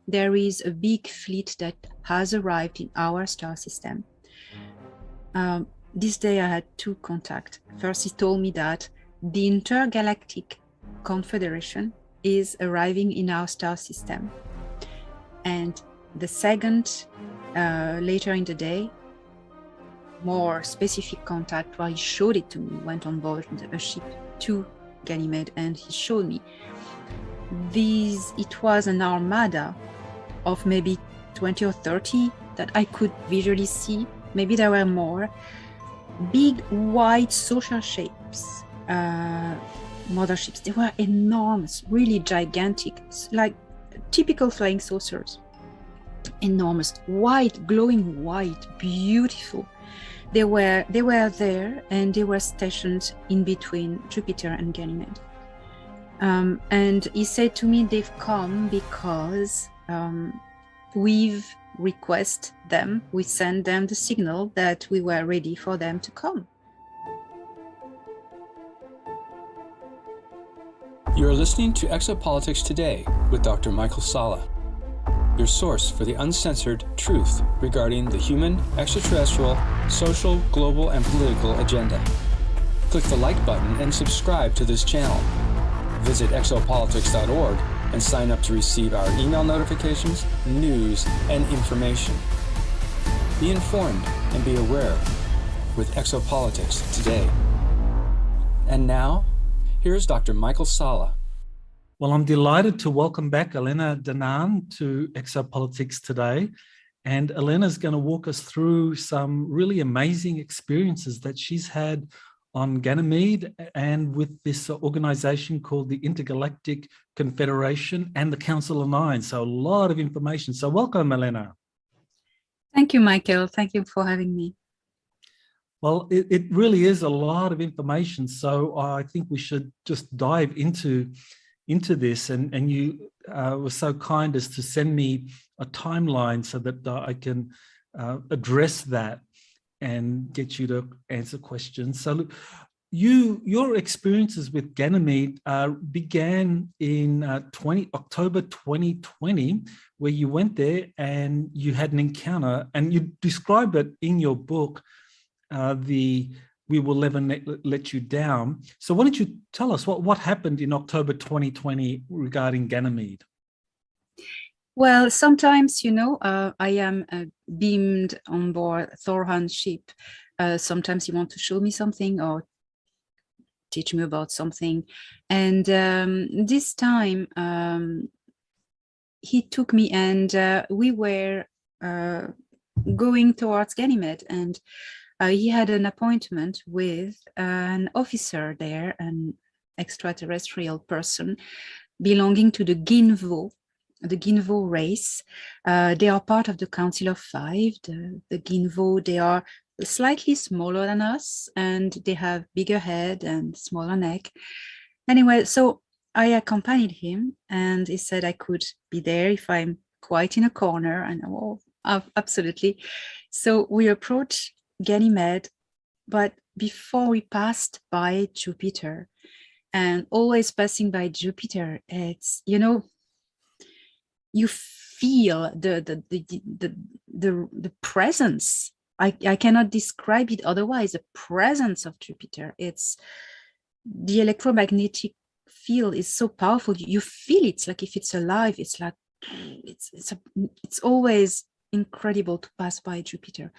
there is a big fleet that has arrived in our star system. This day I had two contacts. First, he told me that the Intergalactic Confederation is arriving in our star system. And the second, later in the day, more specific contact where he showed it to me, went on board a ship to Ganymede, and he showed me it was an armada of maybe 20 or 30 that I could visually see. Maybe there were more big white social shapes, motherships. They were enormous, really gigantic, like typical flying saucers. Enormous, white, glowing white, beautiful. They were there, and they were stationed in between Jupiter and Ganymede. And he said to me, they've come because we've requested them, we sent them the signal that we were ready for them to come. You're listening to Exopolitics Today with Dr. Michael Salla, your source for the uncensored truth regarding the human, extraterrestrial, social, global, and political agenda. Click the like button and subscribe to this channel. Visit exopolitics.org and sign up to receive our email notifications, news, and information. Be informed and be aware with Exopolitics Today. And now, here's Dr. Michael Salla. Well, I'm delighted to welcome back Elena Danaan to Exopolitics Today. And Elena's going to walk us through some really amazing experiences that she's had on Ganymede and with this organization called the Intergalactic Confederation and the Council of Nine. So a lot of information. So welcome, Elena. Thank you, Michael. Thank you for having me. Well, it really is a lot of information. So I think we should just dive into this, and you were so kind as to send me a timeline so that I can address that and get you to answer questions. So look, your experiences with Ganymede began in October 2020, where you went there and you had an encounter, and you describe it in your book, We Will Never Let You Down. So why don't you tell us what happened in October 2020 regarding Ganymede? Well, sometimes, I am beamed on board Thorhan's ship. Sometimes he wants to show me something or teach me about something. And this time he took me, and we were going towards Ganymede, and he had an appointment with an officer there, an extraterrestrial person belonging to the Ginvo race. They are part of the Council of Five. The Ginvo, they are slightly smaller than us, and they have bigger head and smaller neck. Anyway, so I accompanied him, and he said I could be there if I'm quite in a corner, and absolutely. So we approached Ganymede, but before we passed by Jupiter, and always passing by Jupiter, it's, you feel the presence. I cannot describe it otherwise. The presence of Jupiter. It's the electromagnetic field is so powerful. You feel it. It's like if it's alive. It's like it's always incredible to pass by Jupiter.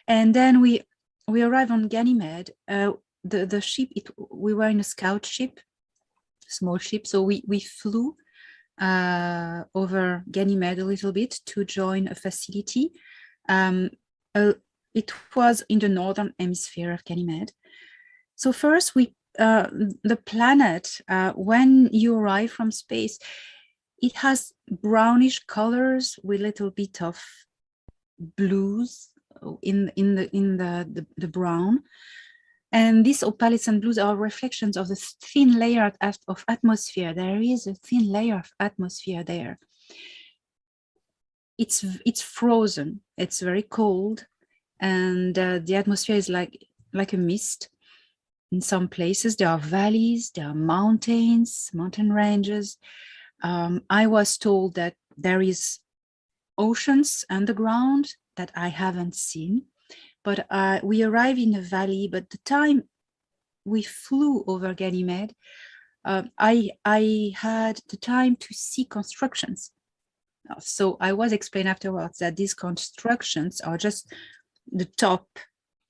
And then we arrive on Ganymede. The ship. We were in a scout ship, small ship. So we flew over Ganymede a little bit to join a facility. It was in the northern hemisphere of Ganymede. So first, the planet, when you arrive from space, it has brownish colors with a little bit of blues in the brown. And these opalescent blues are reflections of the thin layer of atmosphere. There is a thin layer of atmosphere there. It's frozen. It's very cold, and the atmosphere is like a mist. In some places, there are valleys, there are mountains, mountain ranges. I was told that there is oceans underground that I haven't seen. But we arrived in a valley, but the time we flew over Ganymede, I had the time to see constructions. So I was explained afterwards that these constructions are just the top,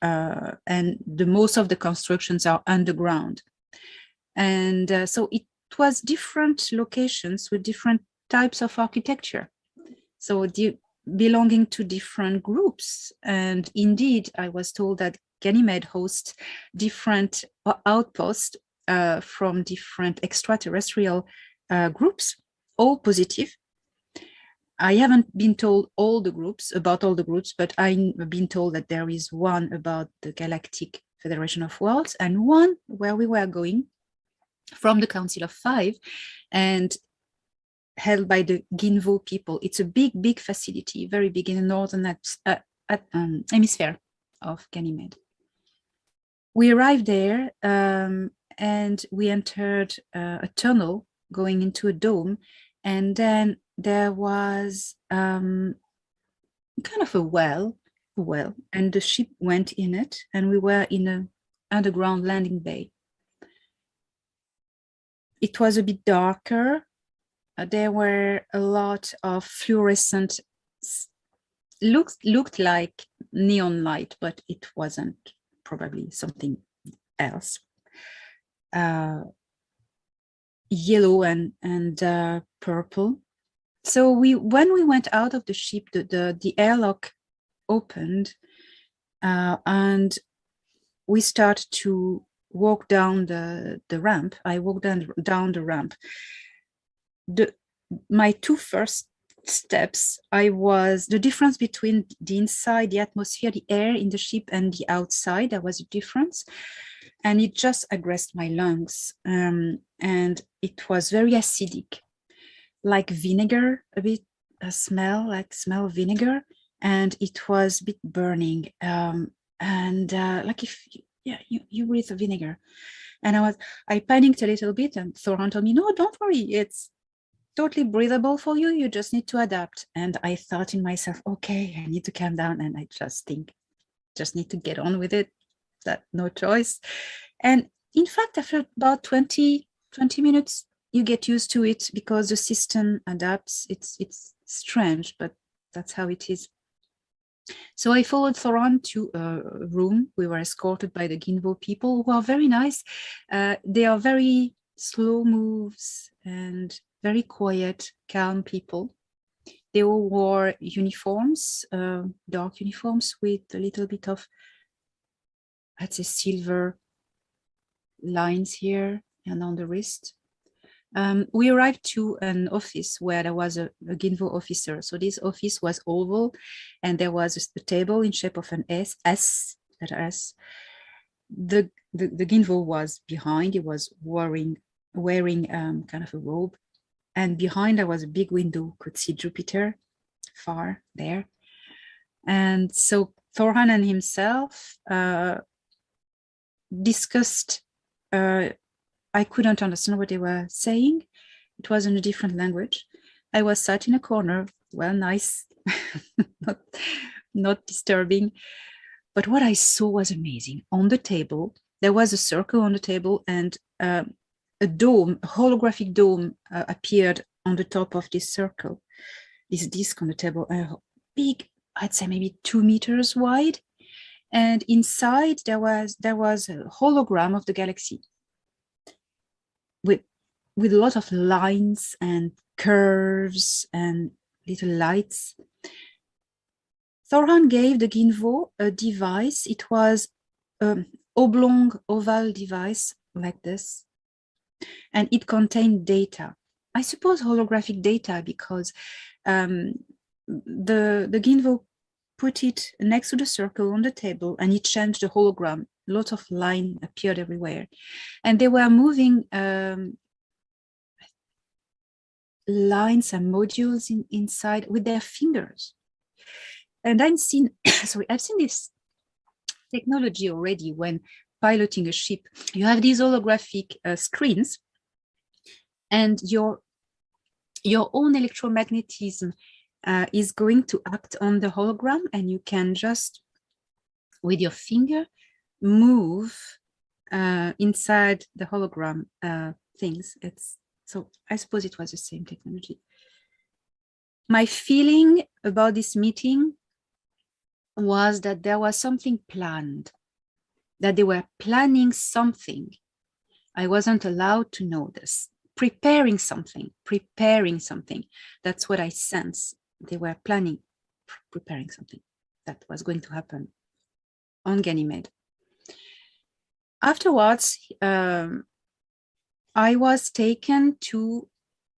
and the most of the constructions are underground. And so it was different locations with different types of architecture. So belonging to different groups. And indeed, I was told that Ganymede hosts different outposts from different extraterrestrial groups, all positive. I haven't been told about all the groups, but I've been told that there is one about the Galactic Federation of Worlds and one where we were going from the Council of Five and held by the Ginvo people. It's a big, big facility, very big in the northern hemisphere of Ganymede. We arrived there and we entered a tunnel going into a dome, and then there was kind of a well, and the ship went in it, and we were in an underground landing bay. It was a bit darker. There were a lot of fluorescent, looked like neon light, but it wasn't, probably something else. Yellow and purple. So when we went out of the ship, the airlock opened, and we started to walk down the ramp. I walked down the ramp. My two first steps, the difference between the inside, the atmosphere, the air in the ship and the outside, there was a difference. And it just aggressed my lungs. And it was very acidic, like vinegar, a smell of vinegar. And it was a bit burning. Like if you breathe the vinegar. And I panicked a little bit, and Thoran told me, no, don't worry, it's totally breathable for you. You just need to adapt. And I thought in myself, okay, I need to calm down. And I just need to get on with it. That no choice. And in fact, after about 20 minutes, you get used to it because the system adapts. It's strange, but that's how it is. So I followed Thoran to a room. We were escorted by the Ginvo people, who are very nice. They are very slow moves and very quiet, calm people. They all wore uniforms, dark uniforms with a little bit of, I'd say, silver lines here and on the wrist. We arrived to an office where there was a Ginvo officer. So this office was oval, and there was a table in shape of an S. The Ginvo was behind. He was wearing kind of a robe, and behind there was a big window. Could see Jupiter far there. And so Thoran and himself discussed. I couldn't understand what they were saying. It was in a different language. I was sat in a corner, well, nice, not disturbing. But what I saw was amazing. On the table, there was a circle on the table, and a holographic dome appeared on the top of this circle, this disc on the table, big, I'd say maybe 2 meters wide. And inside there was a hologram of the galaxy, with a lot of lines and curves and little lights. Thoran gave the Ginvo a device. It was an oblong oval device like this, and it contained data. I suppose holographic data, because the Ginvo put it next to the circle on the table, and it changed the hologram. A lot of line appeared everywhere, and they were moving lines and modules inside with their fingers. And I've seen this technology already when piloting a ship. You have these holographic screens, and your own electromagnetism is going to act on the hologram, and you can just, with your finger, move inside the hologram things. So I suppose it was the same technology. My feeling about this meeting was that there was something planned, that they were planning something. I wasn't allowed to know this. Preparing something. That's what I sense. They were planning, preparing something that was going to happen on Ganymede. Afterwards, I was taken to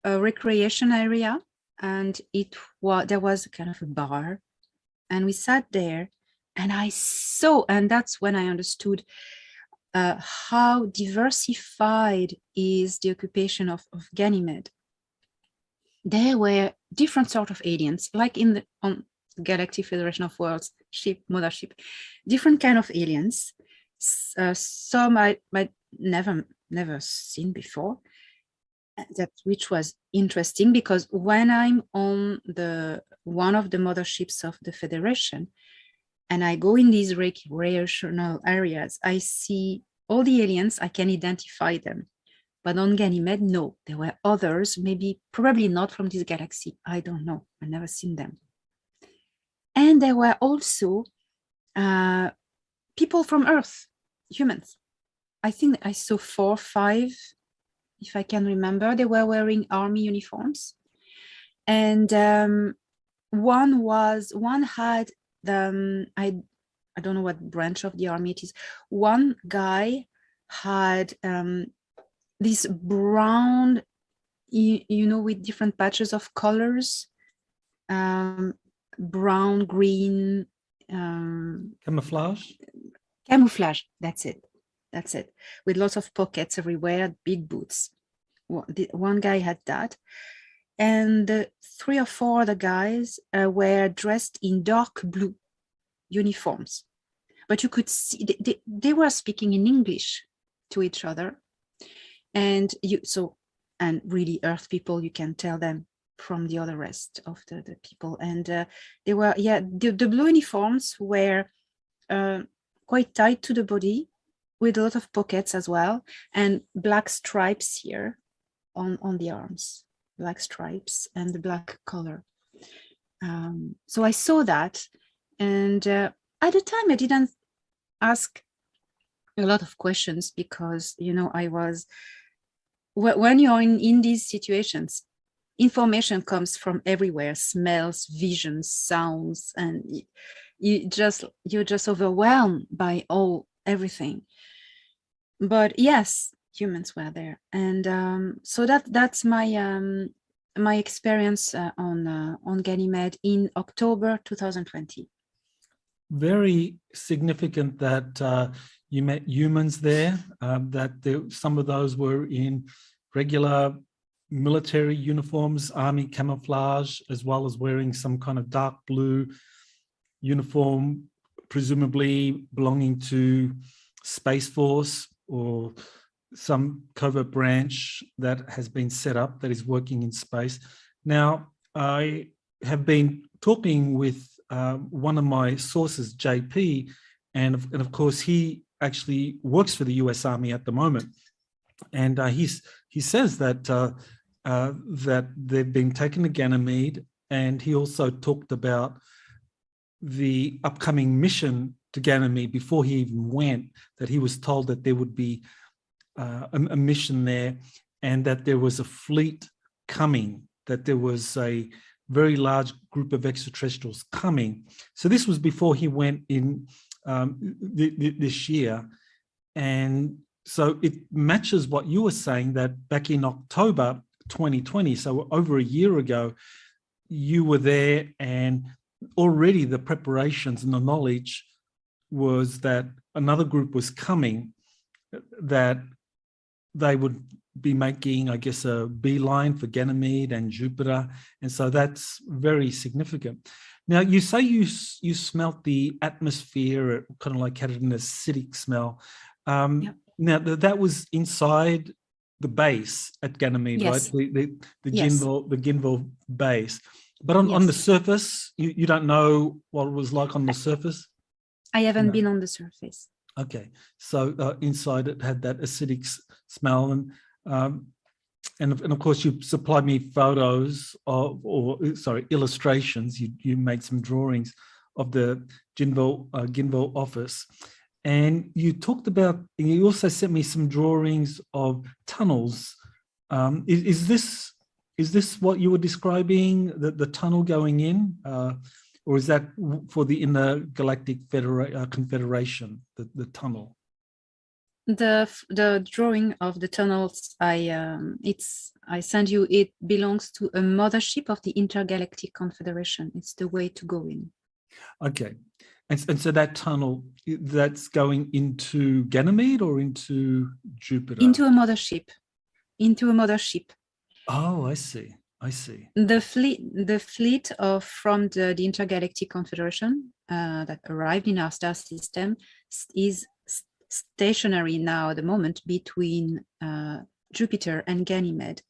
a recreation area, and there was kind of a bar, and we sat there, and I saw, and that's when I understood how diversified is the occupation of Ganymede. There were different sort of aliens, like on Galactic Federation of Worlds ship, mothership, different kind of aliens. Some I might never seen before. Which was interesting, because when I'm on one of the motherships of the Federation, and I go in these recreational areas, I see all the aliens, I can identify them. But on Ganymede, no, there were others, probably not from this galaxy. I don't know, I've never seen them. And there were also people from Earth, humans. I think I saw 4 or 5, if I can remember. They were wearing army uniforms. And one had I don't know what branch of the army it is. One guy had this brown, with different patches of colors, brown, green. Camouflage? Camouflage, that's it. With lots of pockets everywhere, big boots. One guy had that. And 3 or 4 other guys were dressed in dark blue uniforms. But you could see they were speaking in English to each other. And really Earth people, you can tell them from the other rest of the people. And they were, the blue uniforms were quite tight to the body, with a lot of pockets as well, and black stripes here on the arms, black stripes and the black color. So I saw that, and at the time I didn't ask a lot of questions, because I was, when you're in these situations, information comes from everywhere, smells, visions, sounds, and you're just overwhelmed by everything. But yes, humans were there, and so that's my my experience on Ganymede in October 2020. Very significant that you met humans there, that some of those were in regular military uniforms, army camouflage, as well as wearing some kind of dark blue uniform, presumably belonging to Space Force or some covert branch that has been set up that is working in space. Now, I have been talking with one of my sources, JP, and of course he actually works for the US Army at the moment, and he says that that they've been taken to Ganymede, and he also talked about the upcoming mission to Ganymede before he even went, that he was told that there would be a mission there, and that there was a fleet coming, that there was a very large group of extraterrestrials coming. So this was before he went in this year. And so it matches what you were saying, that back in October 2020, so over a year ago, you were there, and already the preparations and the knowledge was that another group was coming, that they would be making, I guess, a beeline for Ganymede and Jupiter. And so that's very significant. Now, you say you smelt the atmosphere, kind of like had an acidic smell. Yep. Now, that was inside the base at Ganymede, yes, right? The yes, Ginville base. But on the Yes. surface, you don't know what it was like on the surface? I haven't No. been on the surface. Okay, so inside it had that acidic smell, and of course you supplied me photos of, or sorry, illustrations. You made some drawings of the Ginville office, and you talked about. And you also sent me some drawings of tunnels. Is this what you were describing? The tunnel going in, or is that for the Intergalactic Confederation? The tunnel. The drawing of the tunnels, I send you. It belongs to a mothership of the Intergalactic Confederation. It's the way to go in. Okay, and so that tunnel, that's going into Ganymede or into Jupiter? Into a mothership. Into a mothership. Oh, I see. I see. The fleet from the Intergalactic Confederation that arrived in our star system is stationary now at the moment between Jupiter and Ganymede,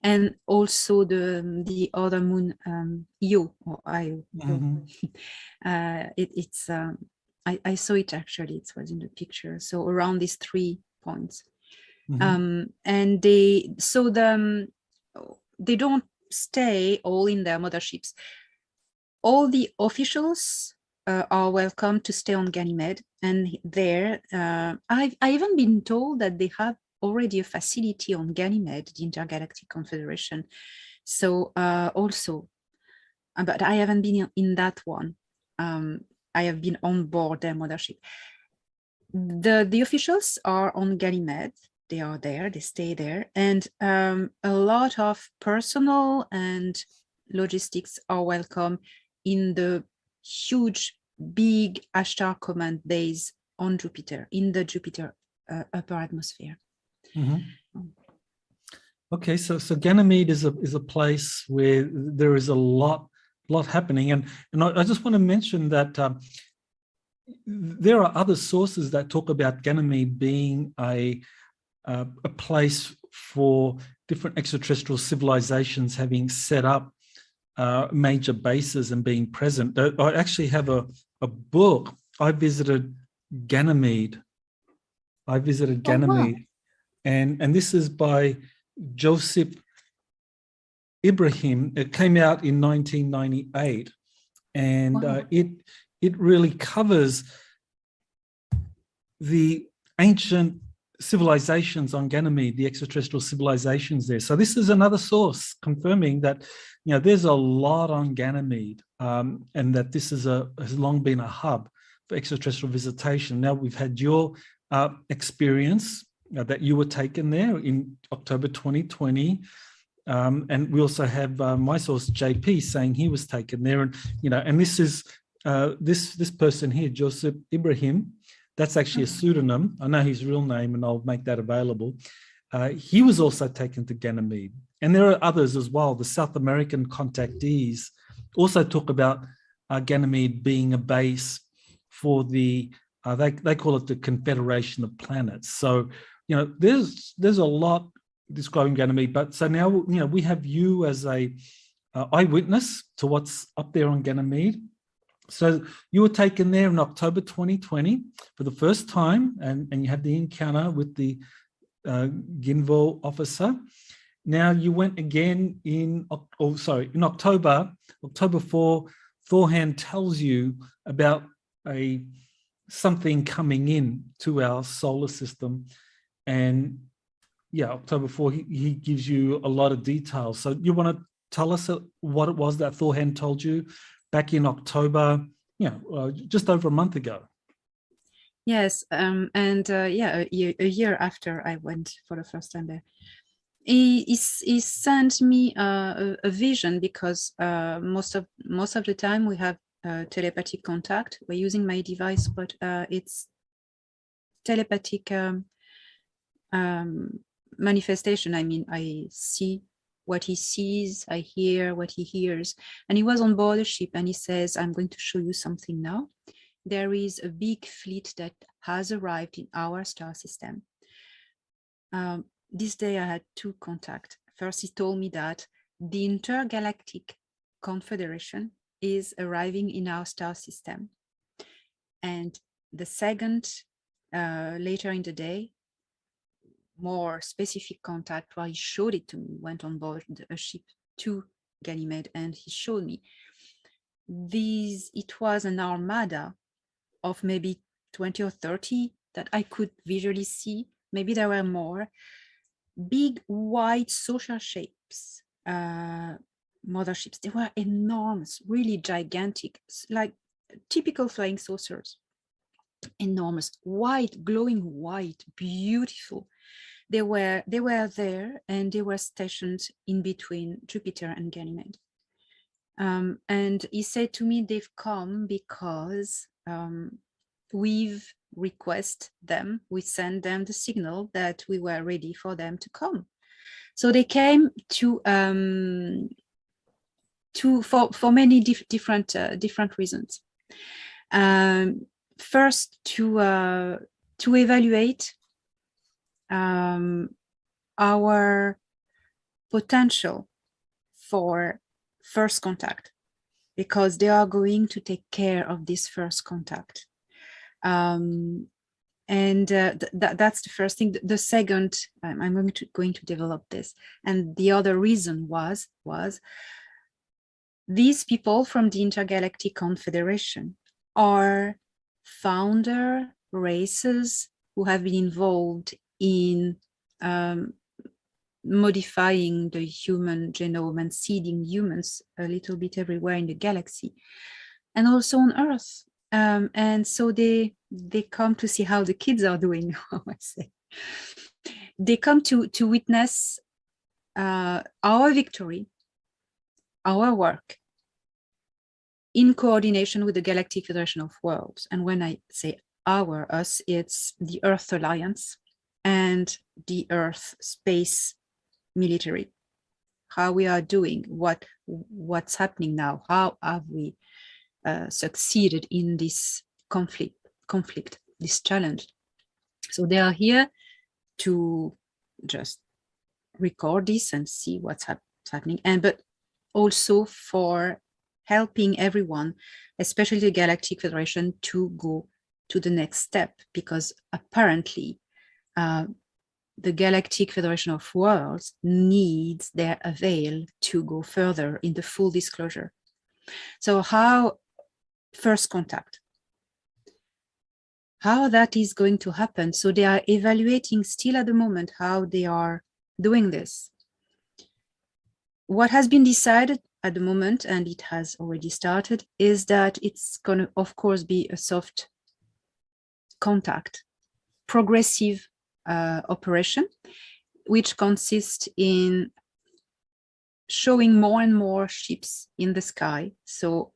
and also the other moon, Io or Io. It's I saw it actually. It was in the picture. So around these 3 points, and they don't stay all in their motherships. All the officials are welcome to stay on Ganymede, and there I've even been told that they have already a facility on Ganymede, the Intergalactic Confederation. So also, but I haven't been in that one. I have been on board their mothership. The officials are on Ganymede. They are there, they stay there, and a lot of personnel and logistics are welcome in the huge, big Ashtar Command base on Jupiter, in the Jupiter upper atmosphere. Okay, so Ganymede is a place where there is a lot happening, and I just want to mention that there are other sources that talk about Ganymede being a place for different extraterrestrial civilizations having set up major bases and being present. I actually have a book. I visited Ganymede. Oh, wow. And this is by Joseph Ibrahim. It came out in 1998, and wow. It really covers the ancient civilizations on Ganymede, the extraterrestrial civilizations there. So this is another source confirming that, you know, there's a lot on Ganymede, and that this is has long been a hub for extraterrestrial visitation. Now we've had your experience that you were taken there in October 2020, and we also have my source JP saying he was taken there, and you know, and this is this person here, Joseph Ibrahim. That's actually a pseudonym. I know his real name, and I'll make that available. He was also taken to Ganymede. And there are others as well. The South American contactees also talk about Ganymede being a base for the, they call it the Confederation of Planets. So, you know, there's a lot describing Ganymede, but so now, you know, we have you as a eyewitness to what's up there on Ganymede. So you were taken there in October 2020 for the first time, and you had the encounter with the Ginville officer. Now you went again in October 4. Thorhan tells you about something coming in to our solar system, and yeah, October 4, he gives you a lot of details. So you want to tell us what it was that Thorhan told you back in October, just over a month ago? Yes, and yeah, a year after I went for the first time there, he sent me a vision, because most of the time we have telepathic contact. We're using my device, but it's telepathic manifestation. I mean, I see what he sees, I hear what he hears. And he was on board a ship, and he says, I'm going to show you something now. There is a big fleet that has arrived in our star system. This day I had 2 contacts. First, he told me that the Intergalactic confederation is arriving in our star system. And the second, later in the day, more specific contact where he showed it to me, went on board a ship to Ganymede, and he showed me it was an armada of maybe 20 or 30 that I could visually see. Maybe there were more big white social shapes, motherships. They were enormous, really gigantic, like typical flying saucers. Enormous, white, glowing white, beautiful. They were there, and they were stationed in between Jupiter and Ganymede. And he said to me, they've come because we've requested them, we sent them the signal that we were ready for them to come. So they came for many different reasons. First, to evaluate our potential for first contact, because they are going to take care of this first contact. And that's the first thing. The second, I'm going to develop this. And the other reason was these people from the Intergalactic Confederation are founder races who have been involved in modifying the human genome and seeding humans a little bit everywhere in the galaxy, and also on Earth. And so they come to see how the kids are doing. I say they come to witness our victory, our work, in coordination with the Galactic Federation of Worlds. And when I say us, it's the Earth Alliance and the Earth Space Military. How we are doing, what's happening now, how have we succeeded in this conflict, this challenge. So they are here to just record this and see what's happening, but also for helping everyone, especially the Galactic Federation, to go to the next step, because apparently the Galactic Federation of Worlds needs their avail to go further in the full disclosure. So how first contact, how that is going to happen. So they are evaluating still at the moment how they are doing this. What has been decided at the moment, and it has already started, is that it's going to, of course, be a soft contact, progressive operation, which consists in showing more and more ships in the sky. So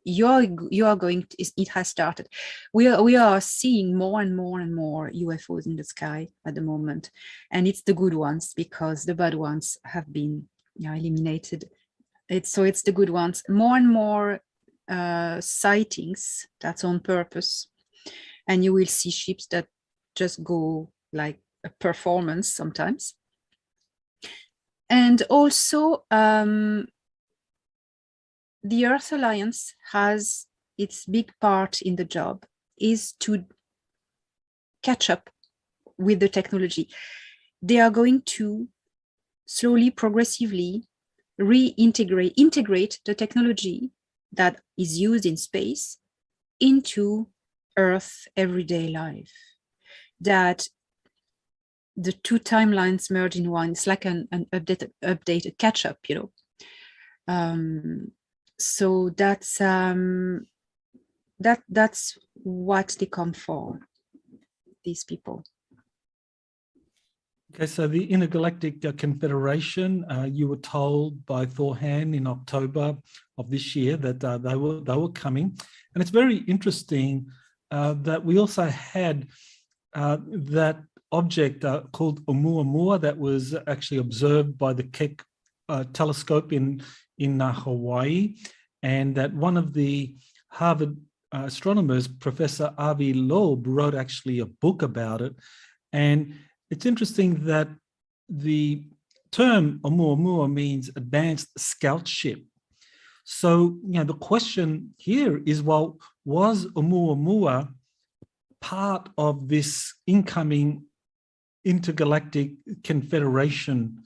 you are going to, it has started. We are seeing more and more and more UFOs in the sky at the moment, and it's the good ones, because the bad ones have been eliminated. It's the good ones. More and more sightings. That's on purpose, and you will see ships that just go like a performance sometimes. And also the Earth Alliance has its big part in the job, is to catch up with the technology. They are going to slowly, progressively integrate the technology that is used in space into Earth everyday life. That the two timelines merge in one. It's like an updated catch-up, So that's what they come for, these people. Okay, so the Intergalactic Confederation, you were told by Thorhan in October of this year that they were coming, and it's very interesting that we also had that object called Oumuamua that was actually observed by the Keck telescope in Hawaii, and that one of the Harvard astronomers, Professor Avi Loeb, wrote actually a book about it. And it's interesting that the term Oumuamua means advanced scout ship, So, the question here is, well, was Oumuamua part of this incoming intergalactic confederation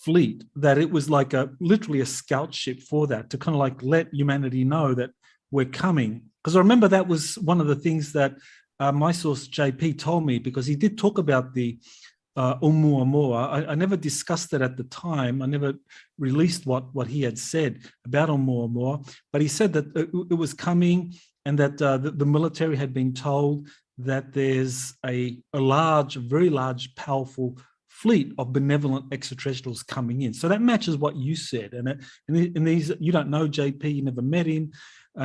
fleet, that it was like literally a scout ship for that, to kind of like let humanity know that we're coming? Because I remember that was one of the things that my source JP told me, because he did talk about the Oumuamua. I never discussed it at the time. I never released what he had said about Oumuamua, but he said that it was coming, and that the military had been told that there's a large, very large, powerful fleet of benevolent extraterrestrials coming in. So that matches what you said. And these, you don't know JP, you never met him.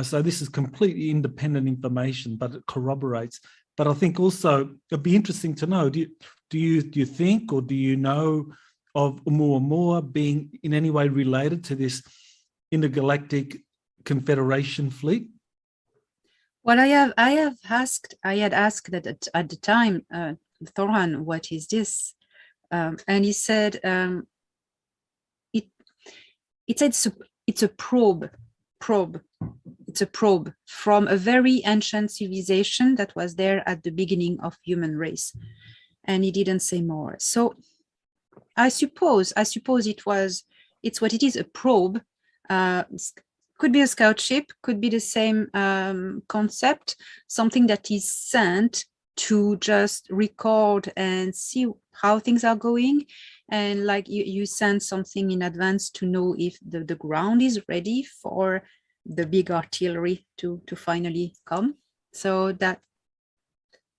So this is completely independent information, but it corroborates. But I think also it'd be interesting to know, do you think, or do you know of Oumuamua being in any way related to this intergalactic confederation fleet? Well, I had asked that at the time, Thorhan, what is this? And he said, it said it's a probe. It's a probe from a very ancient civilization that was there at the beginning of human race. And he didn't say more. So I suppose it's what it is, a probe. Could be a scout ship, could be the same concept, something that is sent to just record and see how things are going. And like you send something in advance to know if the ground is ready for the big artillery to finally come. So that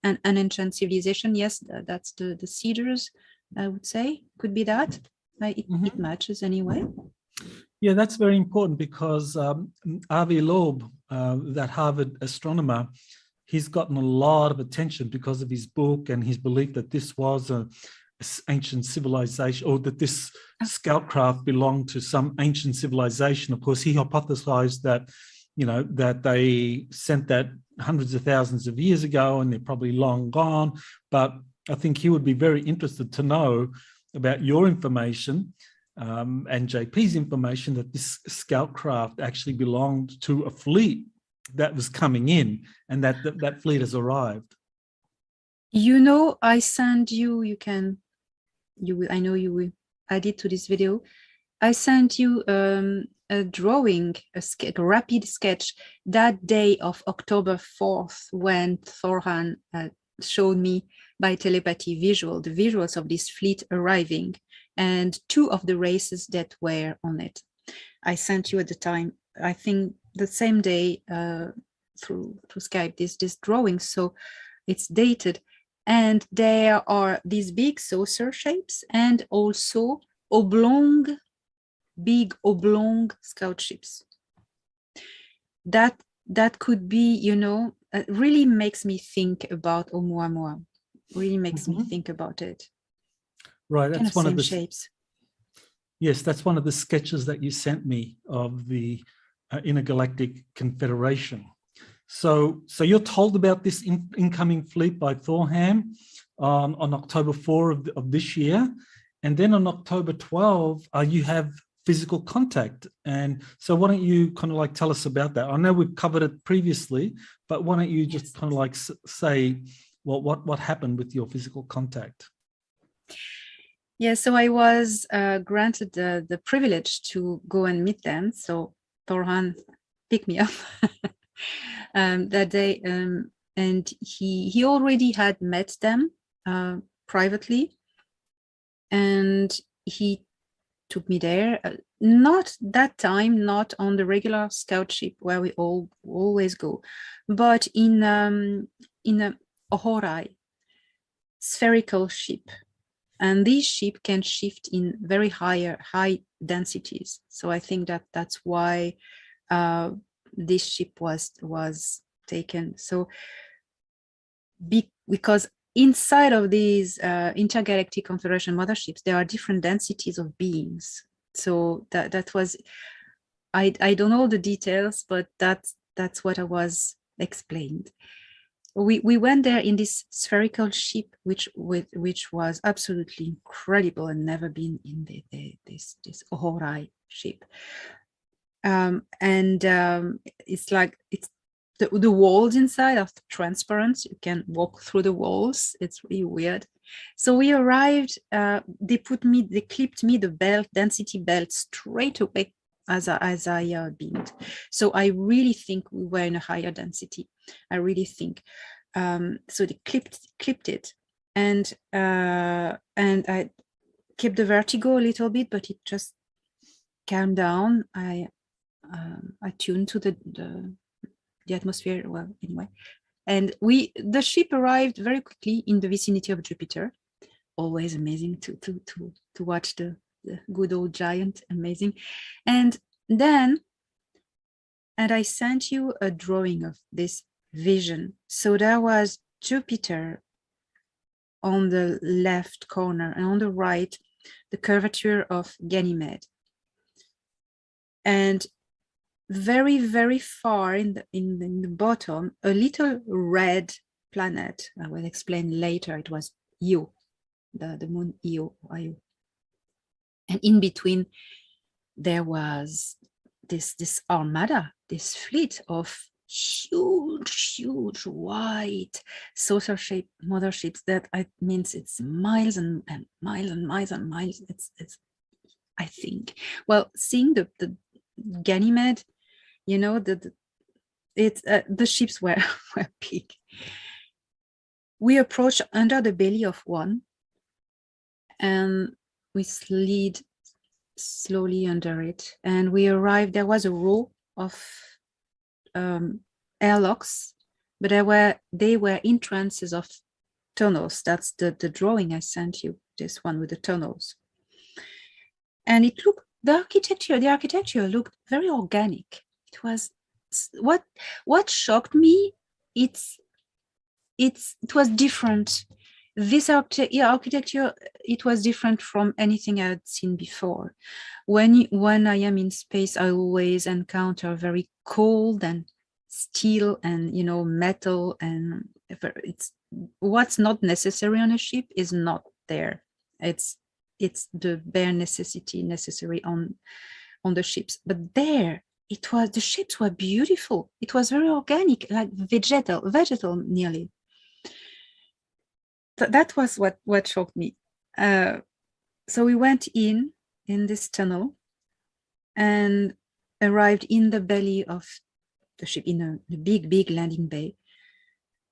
an ancient civilization, yes, that's the Cedars, I would say, could be that. It matches anyway. Yeah, that's very important, because Avi Loeb, that Harvard astronomer, he's gotten a lot of attention because of his book and his belief that this was an ancient civilization, or that this scout craft belonged to some ancient civilization. Of course, he hypothesized that, that they sent that hundreds of thousands of years ago and they're probably long gone. But I think he would be very interested to know about your information and JP's information, that this scout craft actually belonged to a fleet that was coming in, and that fleet has arrived. I sent you, I know you will add it to this video. I sent you a drawing, a rapid sketch that day of October 4th, when Thorhan showed me by telepathy the visuals of this fleet arriving, and two of the races that were on it. I sent you at the time, I think the same day, through Skype, this drawing. So it's dated, and there are these big saucer shapes and also big oblong scout ships. That could be, it really makes me think about Oumuamua. Really makes me think about it. Right, that's one of the shapes. Yes, that's one of the sketches that you sent me of the Intergalactic Confederation. So you're told about this incoming fleet by Thorhan on October 4 of this year. And then on October 12, you have physical contact. And so why don't you kind of like tell us about that? I know we've covered it previously, but why don't you just kind of like say, well, what happened with your physical contact? Yeah, so I was granted the privilege to go and meet them. So Thorhan picked me up that day, and he already had met them privately, and he took me there. Not that time, not on the regular scout ship where we always go, but in a Ohorai spherical ship. And this ship can shift in very high densities. So I think that's why this ship was taken. So because inside of these intergalactic confederation motherships, there are different densities of beings. So that was, I don't know the details, but that's what I was explained. We went there in this spherical ship, which was absolutely incredible, and never been in this Ohorai ship. It's like the walls inside are transparent. You can walk through the walls. It's really weird. So we arrived. They clipped me the belt, density belt, straight away as I beamed. So I really think we were in a higher density. I really think. So they clipped it, and I kept the vertigo a little bit, but it just calmed down. I tuned to the atmosphere. Well, anyway, and the ship arrived very quickly in the vicinity of Jupiter. Always amazing to watch the good old giant. Amazing. And I sent you a drawing of this vision. So there was Jupiter on the left corner, and on the right, the curvature of Ganymede. And very, very far in the bottom, a little red planet. I will explain later. It was Io, the moon Io. And in between, there was this armada, this fleet of huge white saucer shaped motherships that means it's miles and miles and miles and miles. It's I think, well, seeing the Ganymede, you know, the ships were big. We approached under the belly of one, and we slid slowly under it, and we arrived. There was a row of airlocks, but they were entrances of tunnels. That's the drawing I sent you, this one with the tunnels. And it looked, the architecture looked very organic. It was what shocked me. It was different. This architecture, it was different from anything I had seen before. When I am in space, I always encounter very cold and steel and, you know, metal, and it's what's not necessary on a ship is not there. It's the bare necessary on the ships. But there, the ships were beautiful. It was very organic, like vegetal nearly. That was what shocked me. So we went in this tunnel and arrived in the belly of the ship, in a big landing bay.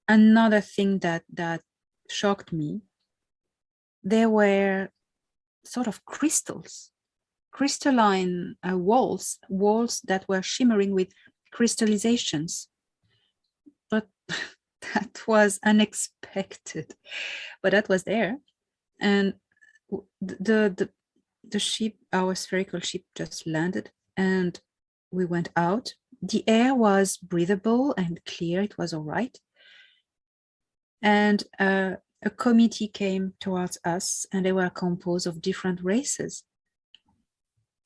Another thing that shocked me, there were sort of crystalline walls that were shimmering with crystallizations. But that was unexpected, but that was there. And the ship, our spherical ship, just landed, and we went out. The air was breathable and clear. It was all right. And a committee came towards us, and they were composed of different races.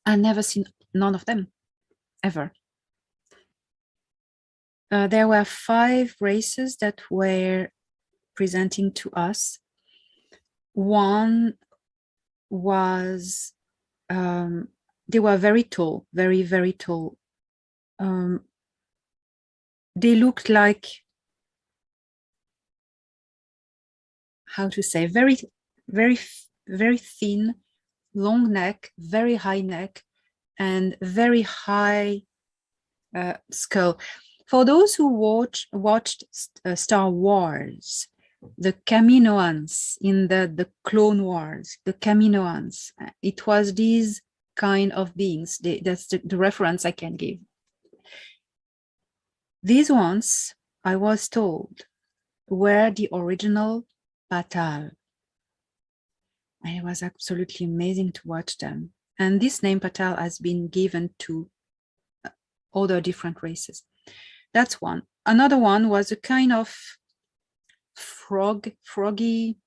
I've never seen none of them, ever. There were 5 races that were presenting to us. One was, they were very tall, very, very tall. They looked like, how to say, very, very, very thin, long neck, very high neck, and very high skull. For those who watched Star Wars, the Kaminoans in the Clone Wars, the Kaminoans, it was these kind of beings. That's the reference I can give. These ones, I was told, were the original Patal. And it was absolutely amazing to watch them. And this name Patal has been given to other different races. That's one. Another one was a kind of froggy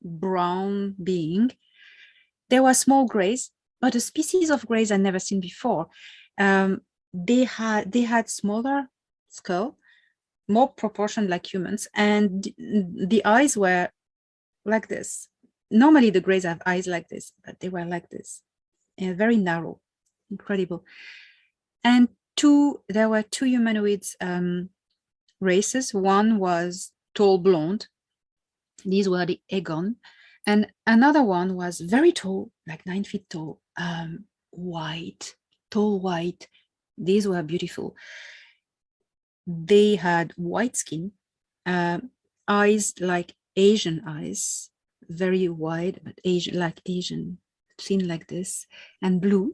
brown being. There were small grays, but a species of grays I'd never seen before. They had smaller skull, more proportioned like humans, and the eyes were like this. Normally the grays have eyes like this, but they were like this, and very narrow, incredible. And there were two humanoid races. One was tall blonde. These were the Egon. And another one was very tall, like 9 feet tall, white, tall white. These were beautiful. They had white skin, eyes like Asian eyes, very wide, but Asian, like Asian, thin like this, and blue,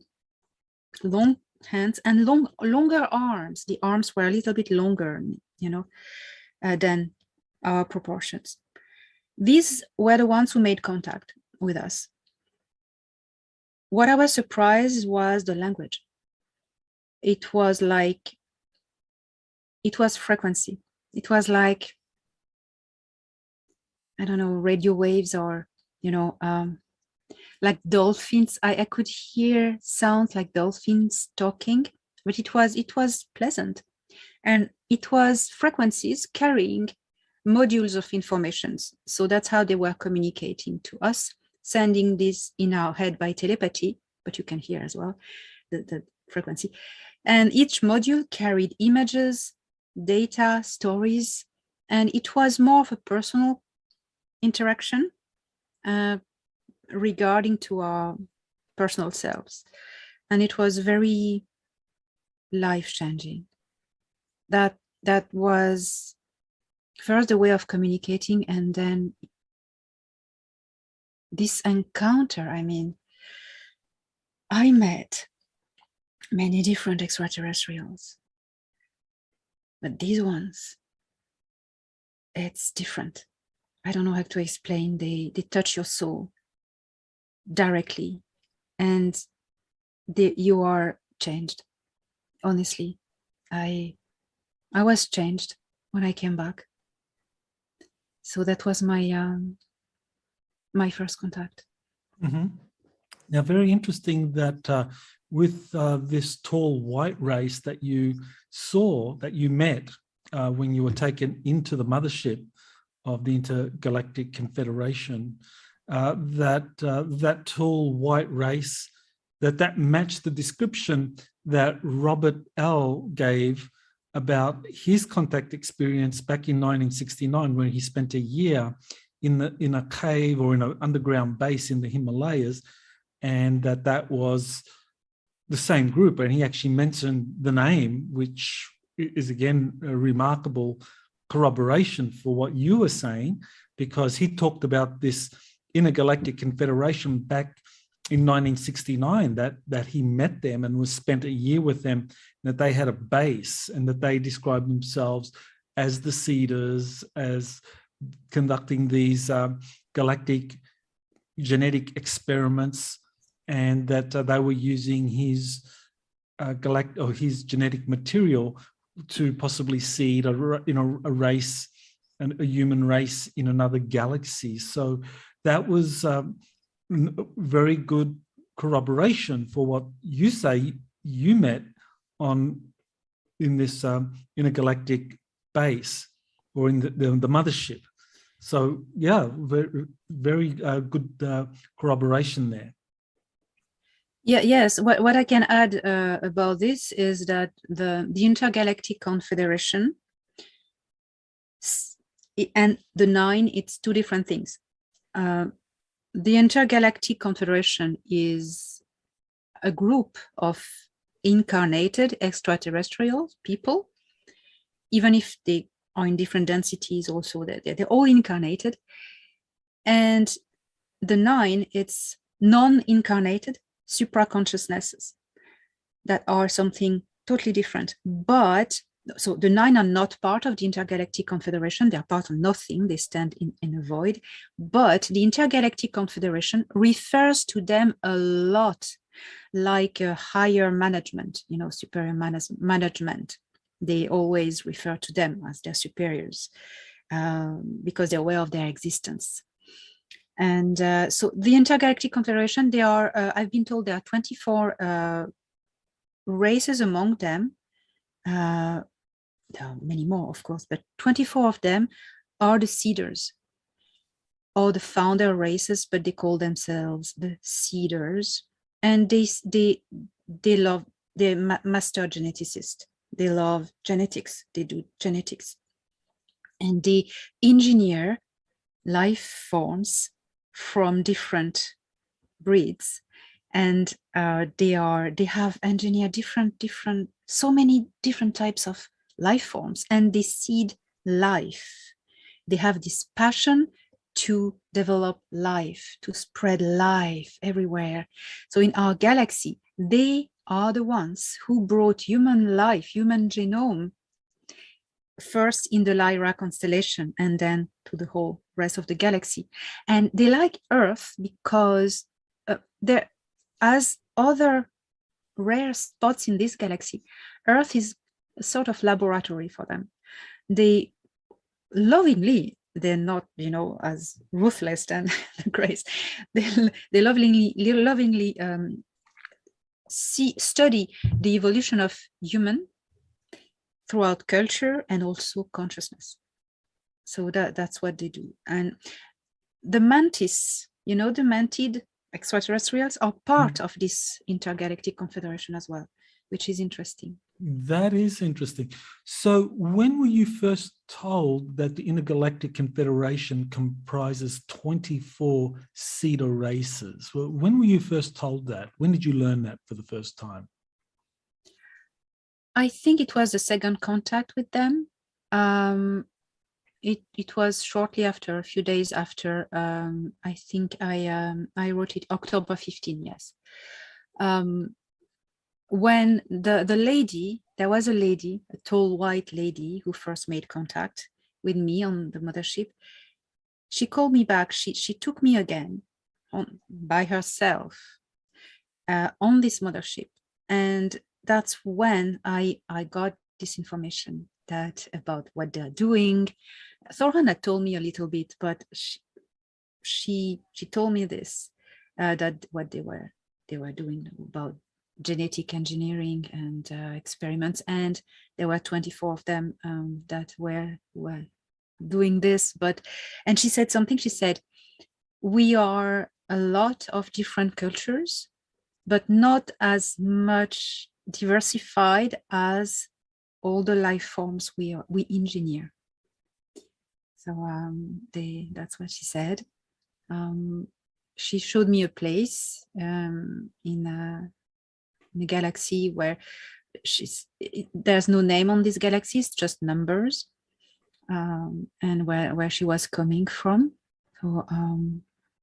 long hands and longer arms. The arms were a little bit longer, than our proportions. These were the ones who made contact with us. What I was surprised was the language. It was frequency. It was like, I don't know, radio waves or, like dolphins. I could hear sounds like dolphins talking, but it was pleasant. And it was frequencies carrying modules of informations. So that's how they were communicating to us, sending this in our head by telepathy, but you can hear as well the frequency. And each module carried images, data, stories, and it was more of a personal interaction regarding to our personal selves. And it was very life-changing. That was first a way of communicating, and then this encounter. I mean, I met many different extraterrestrials, but these ones, it's different. I don't know how to explain. They touch your soul directly, and you are changed. Honestly, I was changed when I came back. So that was my my first contact. Mm-hmm. Now, very interesting that with this tall white race that you saw, that you met when you were taken into the mothership of the Intergalactic Confederation, that tall white race, that matched the description that Robert L. gave about his contact experience back in 1969, when he spent a year in a cave or in an underground base in the Himalayas, and that was the same group. And he actually mentioned the name, which is again a remarkable corroboration for what you were saying, because he talked about this Intergalactic Confederation back in 1969, that he met them and was spent a year with them, that they had a base, and that they described themselves as the Cedars, as conducting these galactic genetic experiments, and that they were using his his genetic material to possibly seed a race, a human race in another galaxy. So that was very good corroboration for what you say you met in this intergalactic base, or in the mothership. So yeah, very good corroboration there. Yeah, yes. What I can add about this is that the Intergalactic Confederation and the 9, it's two different things. The Intergalactic Confederation is a group of incarnated extraterrestrial people, even if they are in different densities also, they're all incarnated. And the 9, it's non-incarnated supra-consciousnesses that are something totally different. But so the 9 are not part of the Intergalactic Confederation. They are part of nothing. They stand in a void. But the Intergalactic Confederation refers to them a lot like a higher management, superior management. They always refer to them as their superiors because they're aware of their existence. And so the Intergalactic Confederation, they are, I've been told there are 24 races among them. There are many more, of course, but 24 of them are the Cedars, or the founder races, but they call themselves the Cedars. And they love they're master geneticists. They love genetics. They do genetics. And they engineer life forms from different breeds. And they have engineered so many different types of life forms, and they seed life. They have this passion to develop life, to spread life everywhere. So in our galaxy, they are the ones who brought human life, human genome, first in the Lyra constellation and then to the whole rest of the galaxy. And they like Earth because there, as other rare spots in this galaxy, Earth is a sort of laboratory for them. They lovingly, they're not, as ruthless than the Grace. They lovingly study the evolution of human throughout culture and also consciousness. So that's what they do. And the mantis, the mantid extraterrestrials are part of this intergalactic confederation as well, which is interesting. That is interesting. So when were you first told that the Intergalactic Confederation comprises 24 Cedar races? Well, when were you first told that? When did you learn that for the first time? I think it was the second contact with them. It was shortly after, a few days after. I think I wrote it October 15. Yes. When the lady, there was a lady, a tall white lady who first made contact with me on the mothership. She called me back. She took me again by herself on this mothership, and that's when I got this information about what they're doing. Thorhan had told me a little bit, but she told me this, that what they were doing about genetic engineering and experiments, and there were 24 of them that were doing this. And she said something. She said, we are a lot of different cultures, but not as much diversified as all the life forms we engineer. So that's what she said. She showed me a place in a galaxy where there's no name on this galaxy, it's just numbers, and where she was coming from. So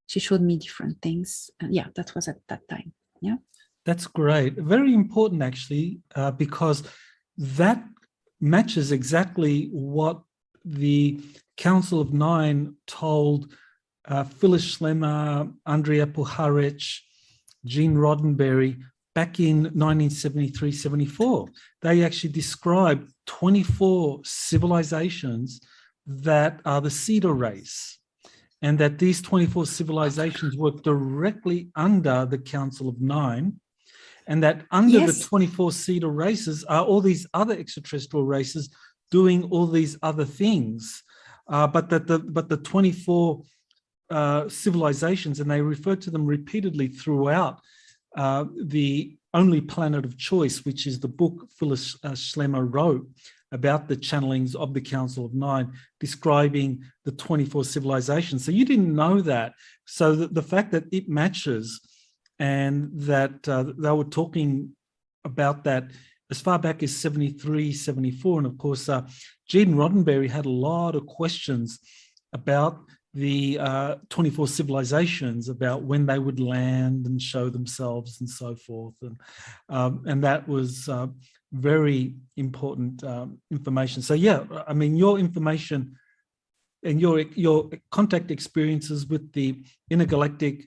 she showed me different things. Yeah, that was at that time. Yeah. That's great. Very important, actually, because that matches exactly what the Council of Nine told Phyllis Schlemmer, Andrea Puharich, Gene Roddenberry back in 1973-74. They actually described 24 civilizations that are the Cedar race, and that these 24 civilizations work directly under the Council of Nine, and that under the 24 Cedar races are all these other extraterrestrial races doing all these other things, but the 24 civilizations, and they refer to them repeatedly throughout the Only Planet of Choice, which is the book Phyllis Schlemmer wrote about the channelings of the Council of Nine, describing the 24 civilizations. So you didn't know that. So the fact that it matches, and that they were talking about that as far back as 73, 74. And of course, Gene Roddenberry had a lot of questions about the 24 civilizations, about when they would land and show themselves and so forth. And that was very important information. So yeah, I mean, your information and your contact experiences with the Intergalactic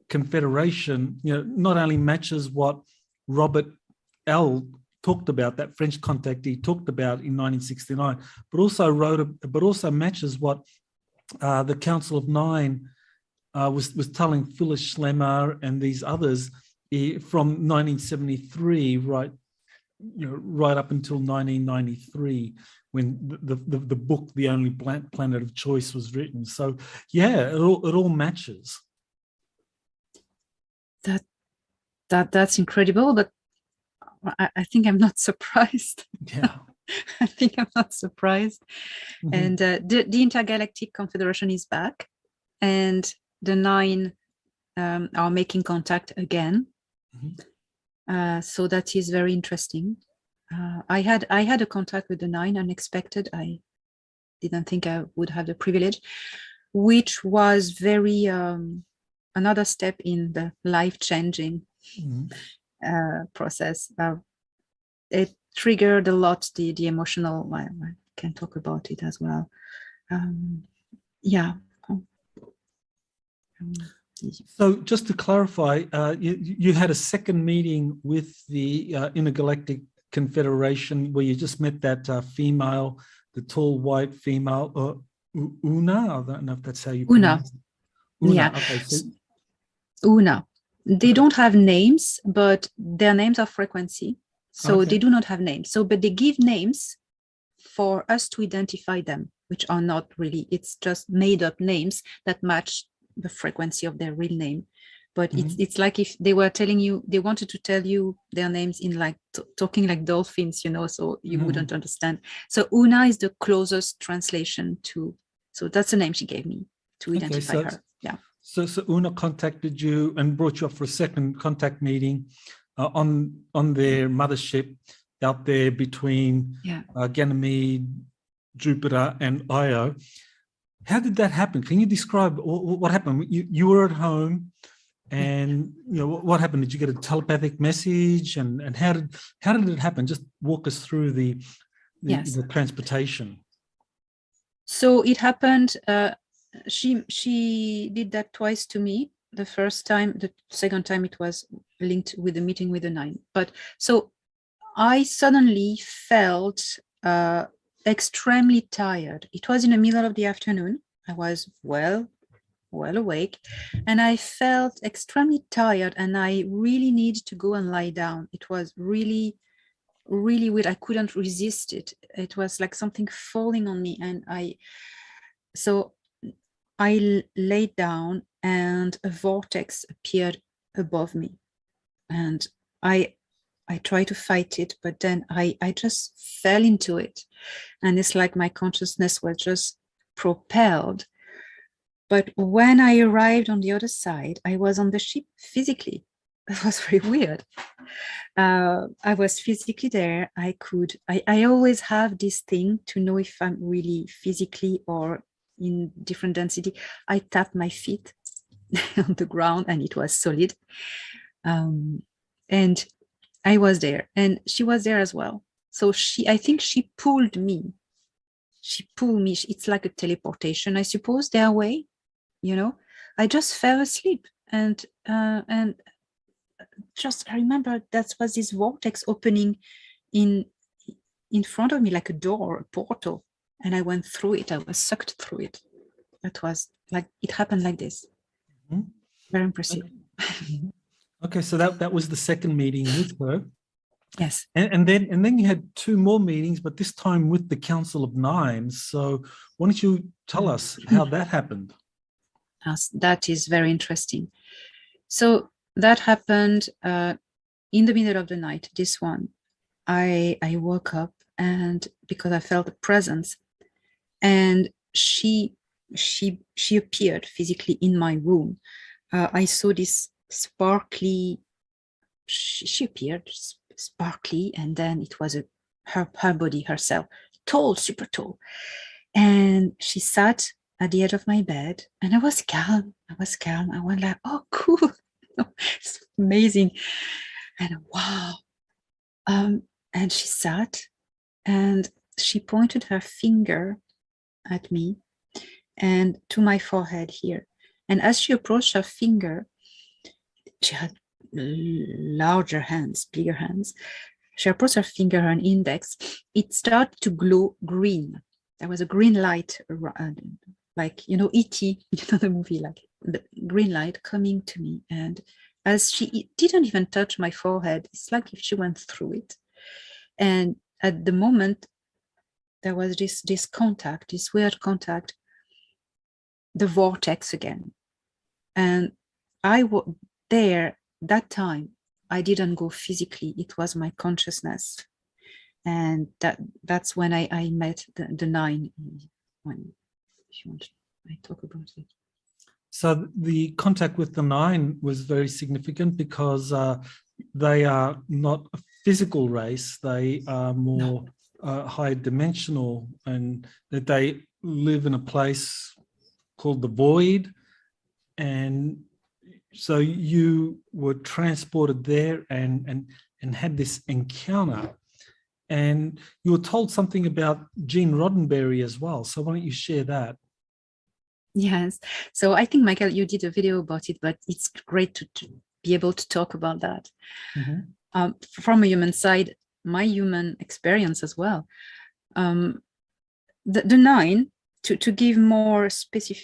Confederation, not only matches what Robert L. talked about, that French contactee talked about in 1969, but also matches what the Council of Nine was telling Phyllis Schlemmer and these others from 1973 right up until 1993, when the book The Only Planet of Choice was written. So yeah, it all matches. That's incredible, but I think I'm not surprised. Yeah. I think I'm not surprised. Mhm. And the Intergalactic Confederation is back, and the Nine are making contact again. So that is very interesting. I had a contact with the Nine, unexpected. I didn't think I would have the privilege, which was very another step in the life-changing process. It triggered a lot the emotional. I can talk about it as well. Yeah. So just to clarify, you had a second meeting with the Intergalactic Confederation where you just met that female, the tall white female, Una. I don't know if that's how you pronounce it. Una. Yeah. Okay. So, Una. They okay. don't have names, but their names are frequency. So Okay. they do not have names. So, but they give names for us to identify them, which are not really, it's just made up names that match the frequency of their real name. But it's like if they were telling you, they wanted to tell you their names in like talking like dolphins, you know, so you wouldn't understand. So Una is the closest translation to, so that's the name she gave me to identify her. Yeah. So Una contacted you and brought you up for a second contact meeting on their mothership out there between Ganymede, Jupiter, and Io. How did that happen? Can you describe what happened? You were at home, and you know what happened? Did you get a telepathic message, and how did it happen? Just walk us through the transportation. So it happened. She did that twice to me. The first time, the second time it was linked with the meeting with the Nine. But so I suddenly felt extremely tired. It was in the middle of the afternoon. I was well awake, and I felt extremely tired, and I really needed to go and lie down. It was really weird. I couldn't resist it. It was like something falling on me, and I laid down, and a vortex appeared above me, and I tried to fight it, but then I just fell into it, and it's like my consciousness was just propelled. But when I arrived on the other side, I was on the ship physically. It was very weird. I was physically there. I always have this thing to know if I'm really physically or in different density. I tapped my feet on the ground, and it was solid. And I was there, and she was there as well. So I think she pulled me. She pulled me. It's like a teleportation, I suppose, their way. You know, I just fell asleep, and just I remember that was this vortex opening in front of me like a door, a portal, and I went through it. I was sucked through it. That was like, it happened like this. Very impressive. Okay, so that was the second meeting with her. Yes. And then you had two more meetings, but this time with the Council of Nines. So why don't you tell us how that happened? That is very interesting. So that happened in the middle of the night. This one, I woke up, and because I felt a presence, and she appeared physically in my room. I saw this sparkly. She appeared sparkly, and then it was her body herself, tall, super tall, and she sat at the edge of my bed, and I was calm. I went like, oh, cool. It's amazing. And wow. And she sat, and she pointed her finger at me and to my forehead here. And as she approached her finger, she had larger hands, bigger hands. She approached her finger, her index. It started to glow green. There was a green light around, like, you know, E.T., you know, the movie, like the green light coming to me. And as she didn't even touch my forehead, it's like if she went through it. And at the moment, there was this contact, this weird contact, the vortex again. And I was there that time. I didn't go physically. It was my consciousness. And that's when I met the nine. When, if you want, I talk about it. So the contact with the nine was very significant because they are not a physical race. They are more high dimensional, and that they live in a place called the void. And so you were transported there and had this encounter. And you were told something about Gene Roddenberry as well. So why don't you share that? Yes. So I think, Michael, you did a video about it, but it's great to be able to talk about that. Mm-hmm. From a human side, my human experience as well. The nine, to give more specific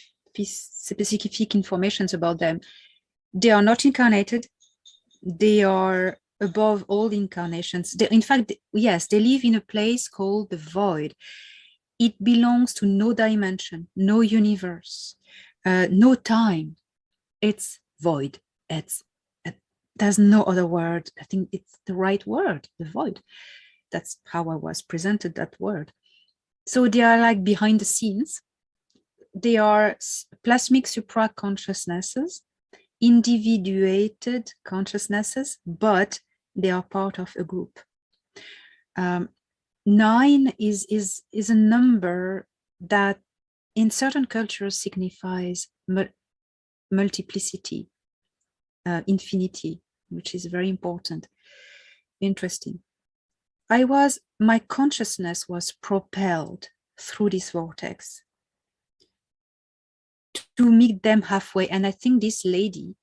information about them, they are not incarnated. They are above all incarnations. In fact, yes, they live in a place called the void. It belongs to no dimension, no universe, no time. It's void. There's no other word. I think it's the right word, the void. That's how I was presented that word. So they are like behind the scenes. They are plasmic supra-consciousnesses, individuated consciousnesses, but they are part of a group. 9 is a number that in certain cultures signifies multiplicity, infinity, which is very important, interesting. My consciousness was propelled through this vortex to meet them halfway. And I think this lady,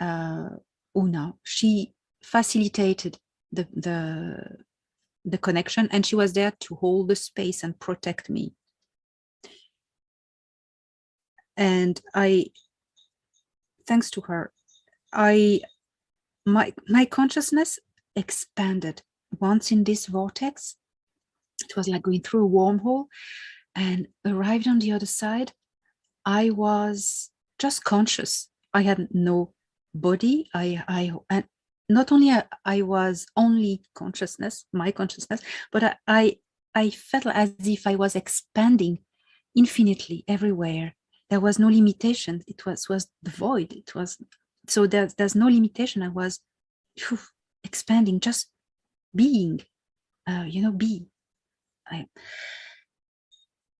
Una, she facilitated the connection, and she was there to hold the space and protect me. And thanks to her, my consciousness expanded. Once in this vortex, it was like going through a wormhole, and arrived on the other side. I was just conscious. I had no body. And not only I was only consciousness, my consciousness, but I felt as if I was expanding infinitely everywhere. There was no limitation. It was the void. It was, so there's no limitation. I was expanding, just being, be.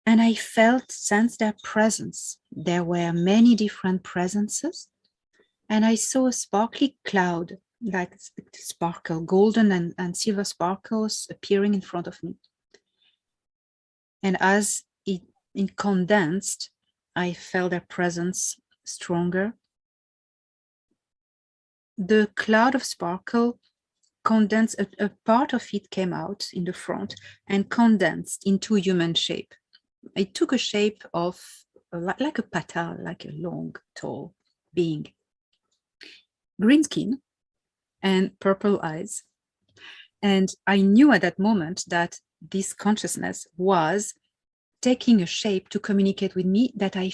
And I sensed their presence. There were many different presences. And I saw a sparkly cloud, like sparkle, golden and silver sparkles appearing in front of me. And as it condensed, I felt their presence stronger. The cloud of sparkle condensed, a part of it came out in the front and condensed into human shape. It took a shape of like a pata, like a long, tall being. Green skin and purple eyes. And I knew at that moment that this consciousness was taking a shape to communicate with me, that I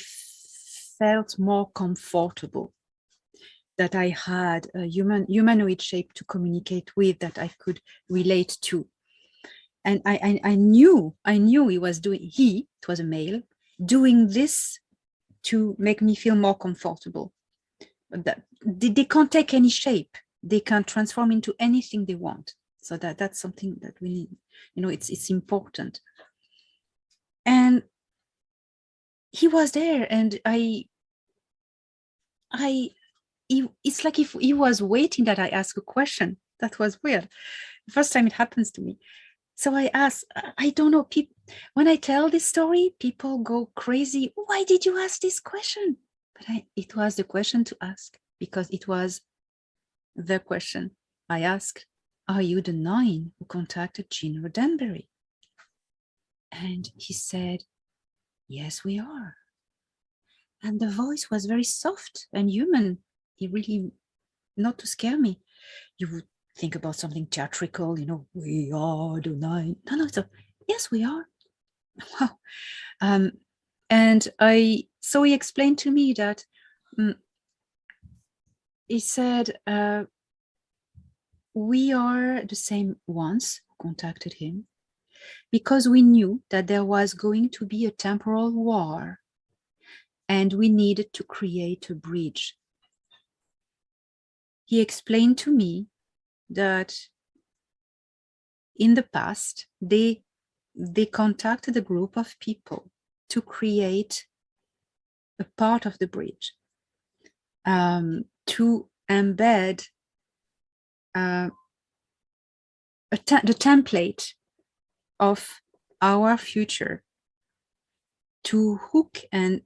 felt more comfortable, that I had a humanoid shape to communicate with, that I could relate to. And I knew it was a male, doing this to make me feel more comfortable. That they can't take any shape. They can transform into anything they want. So that's something that we need. It's important. And he was there, and it's like if he was waiting that I ask a question. That was weird. The first time it happens to me. So I asked, I don't know, when I tell this story, people go crazy. Why did you ask this question? But it was the question to ask, because it was the question I asked. Are you the 9 who contacted Gene Roddenberry? And he said, yes, we are. And the voice was very soft and human. He really, not to scare me. You would think about something theatrical, we are the 9. No, so yes, we are. Wow. And so he explained to me that he said, we are the same ones who contacted him because we knew that there was going to be a temporal war and we needed to create a bridge. He explained to me that in the past, they contacted a group of people to create a part of the bridge, to embed the template of our future, to hook and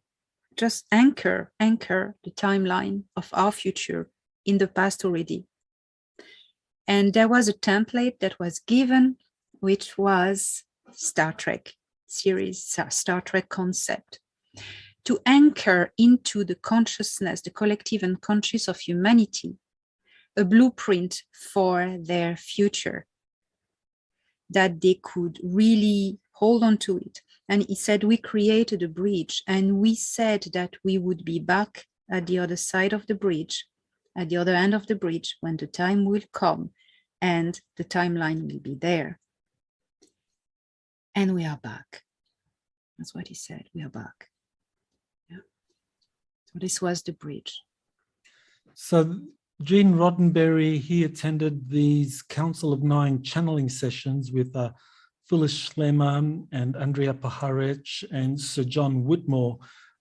just anchor the timeline of our future in the past already. And there was a template that was given, which was Star Trek series, Star Trek concept, to anchor into the consciousness, the collective unconscious of humanity, a blueprint for their future, that they could really hold on to it. And he said, we created a bridge, and we said that we would be back at the other side of the bridge, at the other end of the bridge, when the time will come and the timeline will be there. And we are back. That's what he said. We are back. Yeah. So this was the bridge. So Gene Roddenberry, he attended these Council of Nine channeling sessions with Phyllis Schlemmer and Andrea Paharich and Sir John Whitmore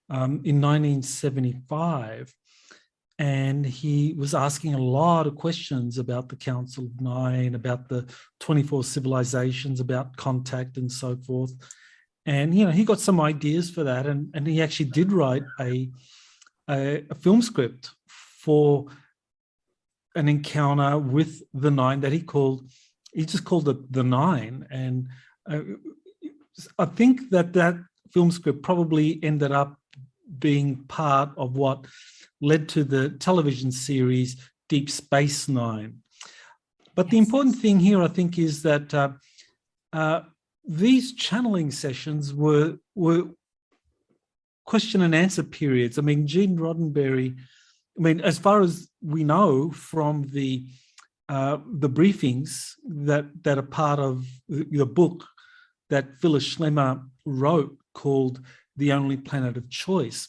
in 1975. And he was asking a lot of questions about the Council of Nine, about the 24 civilizations, about contact and so forth. And, you know, he got some ideas for that. And he actually did write a film script for an encounter with the Nine that he just called it The Nine. And I think that film script probably ended up being part of what led to the television series Deep Space Nine. But the important thing here, I think, is that these channeling sessions were question and answer periods. I mean, Gene Roddenberry, as far as we know from the briefings that are part of the book that Phyllis Schlemmer wrote called The Only Planet of Choice,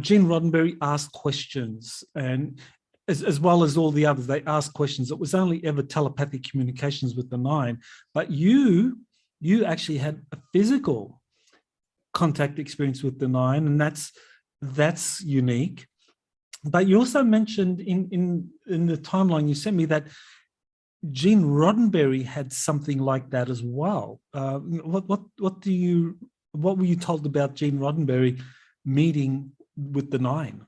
Gene Roddenberry asked questions, and as well as all the others, they asked questions. It was only ever telepathic communications with the Nine, but you actually had a physical contact experience with the Nine, and that's unique. But you also mentioned in the timeline you sent me that Gene Roddenberry had something like that as well. What were you told about Gene Roddenberry meeting with the Nine?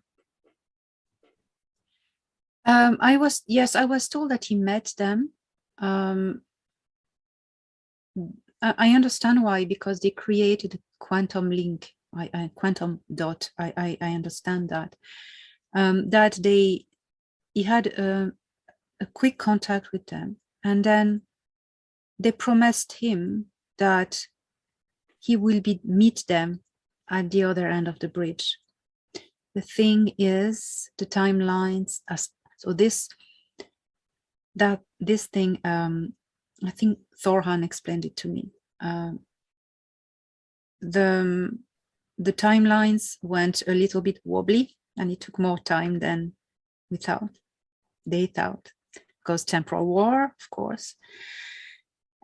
I was told that he met them. I understand why, because they created a quantum link, quantum dot. I understand that. That he had a quick contact with them, and then they promised him that he will meet them at the other end of the bridge. The thing is, the timelines are so this thing. I think Thorhan explained it to me. The timelines went a little bit wobbly, and it took more time than they thought, because temporal war, of course.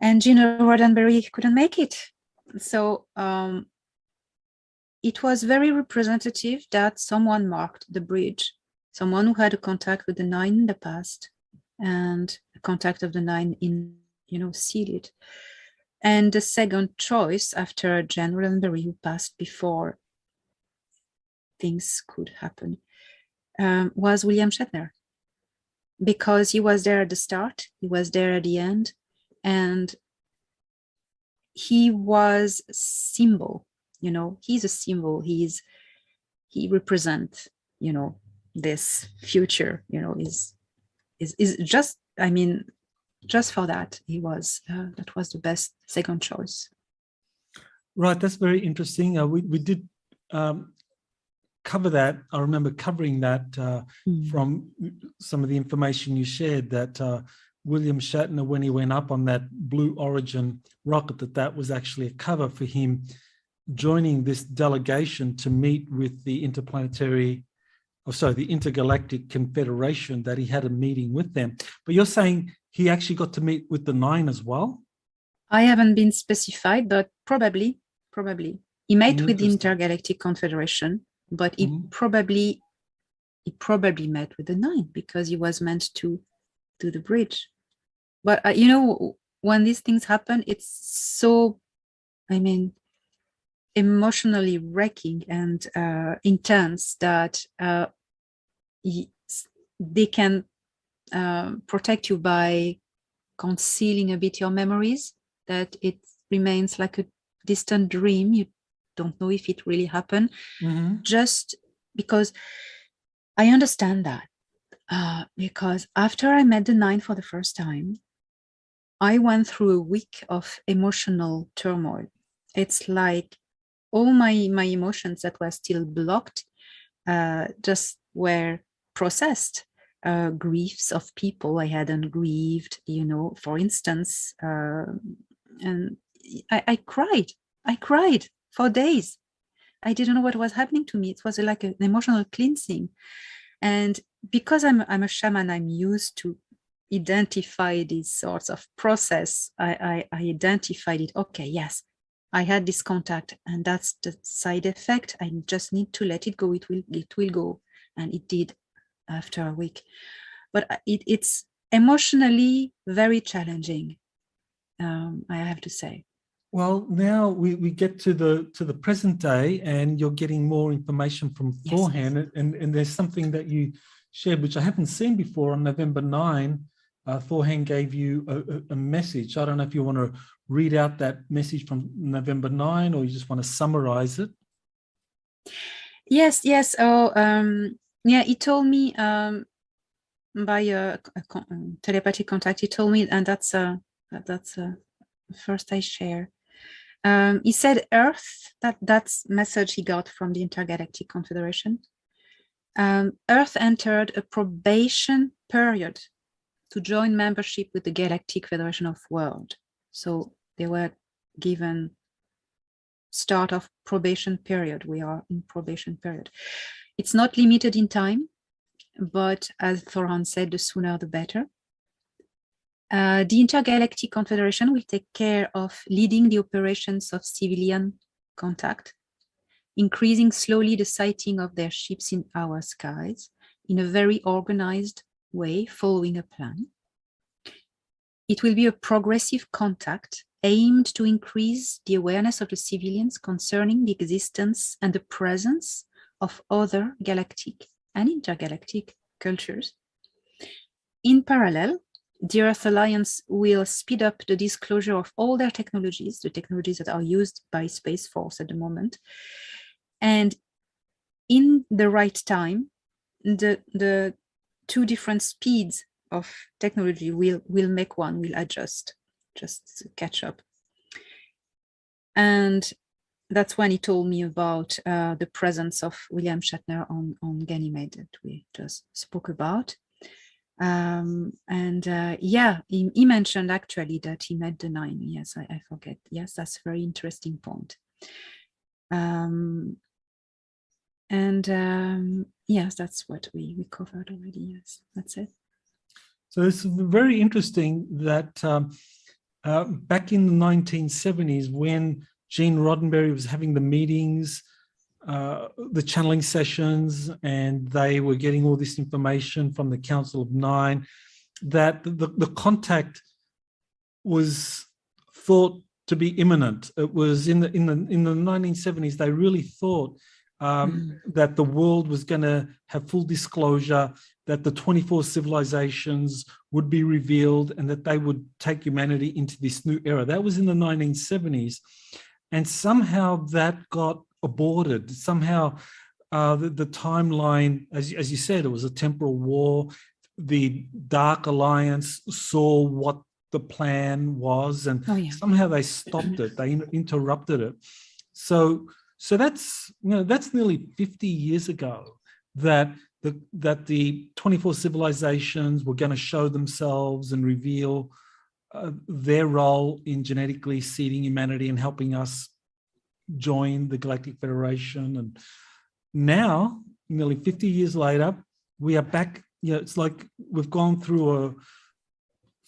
And Gene Roddenberry couldn't make it. So it was very representative that someone marked the bridge, someone who had a contact with the Nine in the past, and a contact of the Nine sealed it. And the second choice after Gene Roddenberry, who passed before things could happen, was William Shatner, because he was there at the start, he was there at the end, and he was a symbol. He's a symbol. He represents, this future. Is just. Just for that, that was the best second choice. Right, that's very interesting. We did cover that. I remember covering that from some of the information you shared, that William Shatner, when he went up on that Blue Origin rocket, that was actually a cover for him joining this delegation to meet with the the Intergalactic Confederation, that he had a meeting with them. But you're saying he actually got to meet with the Nine as well? I haven't been specified, but probably. He met with the Interesting. Intergalactic Confederation, but he probably met with the Nine because he was meant to do the bridge. But when these things happen, it's so, emotionally wrecking and intense that they can protect you by concealing a bit your memories, that it remains like a distant dream. You don't know if it really happened, just because I understand that. Because after I met the Nine for the first time, I went through a week of emotional turmoil. It's like all my emotions that were still blocked just were processed. Griefs of people I hadn't grieved, for instance, and I cried for days. I didn't know what was happening to me. It was like an emotional cleansing. And because I'm a shaman, I'm used to identify these sorts of process. I identified it. Okay, yes, I had this contact, and that's the side effect. I just need to let it go. It will go, and it did after a week. But it's emotionally very challenging, I have to say. Well, now we get to the present day, and you're getting more information from Thorhan, yes. and there's something that you shared which I haven't seen before. On November 9, Thorhan gave you a message. I don't know if you want to read out that message from November 9, or you just want to summarize it. Yes. He told me by a telepathic contact. He told me, and that's first I share. He said Earth, that's message he got from the Intergalactic Confederation. Earth entered a probation period to join membership with the Galactic Federation of World. So they were given start of probation period. We are in probation period. It's not limited in time, but as Thorhan said, the sooner the better. The Intergalactic Confederation will take care of leading the operations of civilian contact, increasing slowly the sighting of their ships in our skies in a very organized way, following a plan. It will be a progressive contact aimed to increase the awareness of the civilians concerning the existence and the presence of other galactic and intergalactic cultures. In parallel, the Earth Alliance will speed up the disclosure of all their technologies, the technologies that are used by Space Force at the moment. And in the right time, the two different speeds of technology will adjust, just to catch up. And that's when he told me about the presence of William Shatner on Ganymede that we just spoke about. He mentioned actually that he met the Nine. Yes, I forget. Yes, that's a very interesting point. Yes, that's what we covered already. Yes, that's it. So it's very interesting that back in the 1970s, when Gene Roddenberry was having the meetings, the channeling sessions, and they were getting all this information from the Council of Nine, that the contact was thought to be imminent. It was in the 1970s. They really thought that the world was going to have full disclosure, that the 24 civilizations would be revealed, and that they would take humanity into this new era. That was in the 1970s, and somehow that got aborted. Somehow the timeline, as you said, it was a temporal war. The Dark Alliance saw what the plan was, and somehow they stopped it. They interrupted it. So that's nearly 50 years ago that that the 24 civilizations were going to show themselves and reveal their role in genetically seeding humanity and helping us join the Galactic Federation. And now, nearly 50 years later, we are back. It's like we've gone through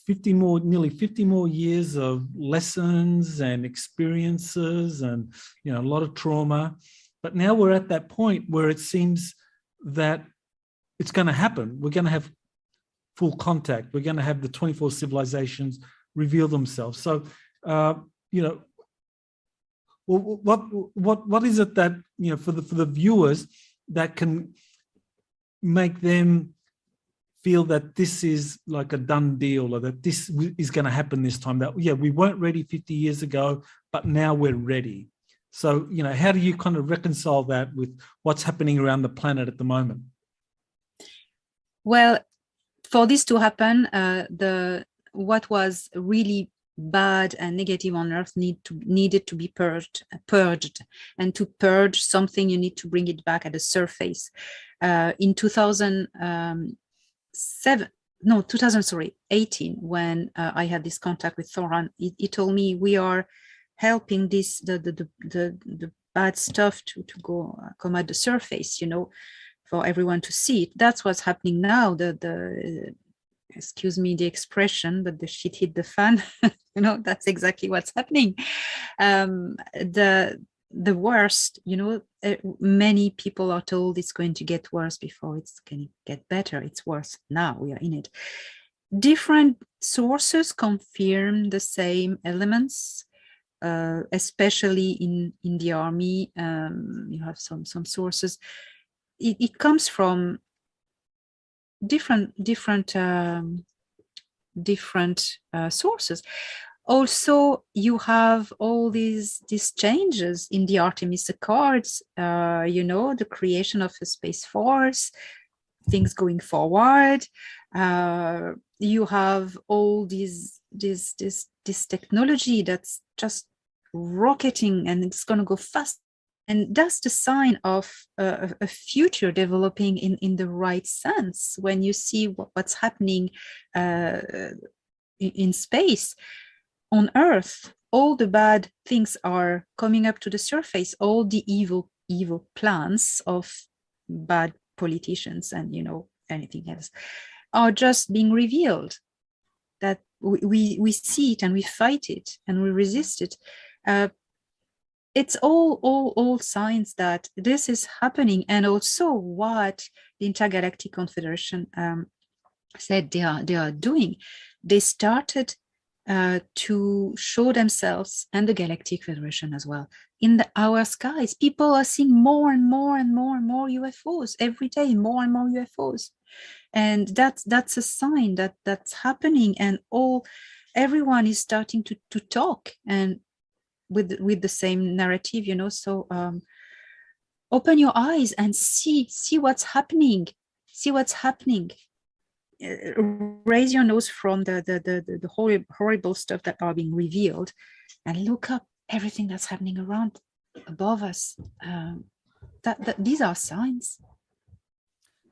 nearly 50 more years of lessons and experiences and, a lot of trauma. But now we're at that point where it seems that it's going to happen. We're going to have full contact. We're going to have the 24 civilizations reveal themselves. So, what is it that, for the viewers that can make them feel that this is like a done deal, or that this is going to happen this time, that, we weren't ready 50 years ago, but now we're ready. So, how do you kind of reconcile that with what's happening around the planet at the moment? Well, for this to happen, what was really bad and negative on Earth needed to be purged. And to purge something, you need to bring it back at the surface. In 2018, when I had this contact with Thoran, he told me we are helping the bad stuff to come at the surface, for everyone to see it. That's what's happening now. Excuse me the expression, but the shit hit the fan. That's exactly what's happening. The worst, many people are told it's going to get worse before it's going to get better. It's worse now. We are in it. Different sources confirm the same elements, especially in the army. You have some sources. It comes from different sources. Also, you have all these changes in the Artemis Accords, the creation of a space force, things going forward. You have all this technology that's just rocketing, and it's going to go fast. And that's the sign of a future developing in the right sense. When you see what's happening in space, on Earth, all the bad things are coming up to the surface. All the evil plans of bad politicians and anything else are just being revealed. That we see it and we fight it and we resist it. It's all signs that this is happening, and also what the Intergalactic Confederation said they are doing. They started to show themselves, and the Galactic Federation as well, in our skies. People are seeing more and more and more and more UFOs every day, more and more UFOs, and that's a sign that that's happening, and everyone is starting to talk and with the same narrative, so open your eyes and see what's happening. Raise your nose from the horrible stuff that are being revealed, and look up everything that's happening around above us. That these are signs.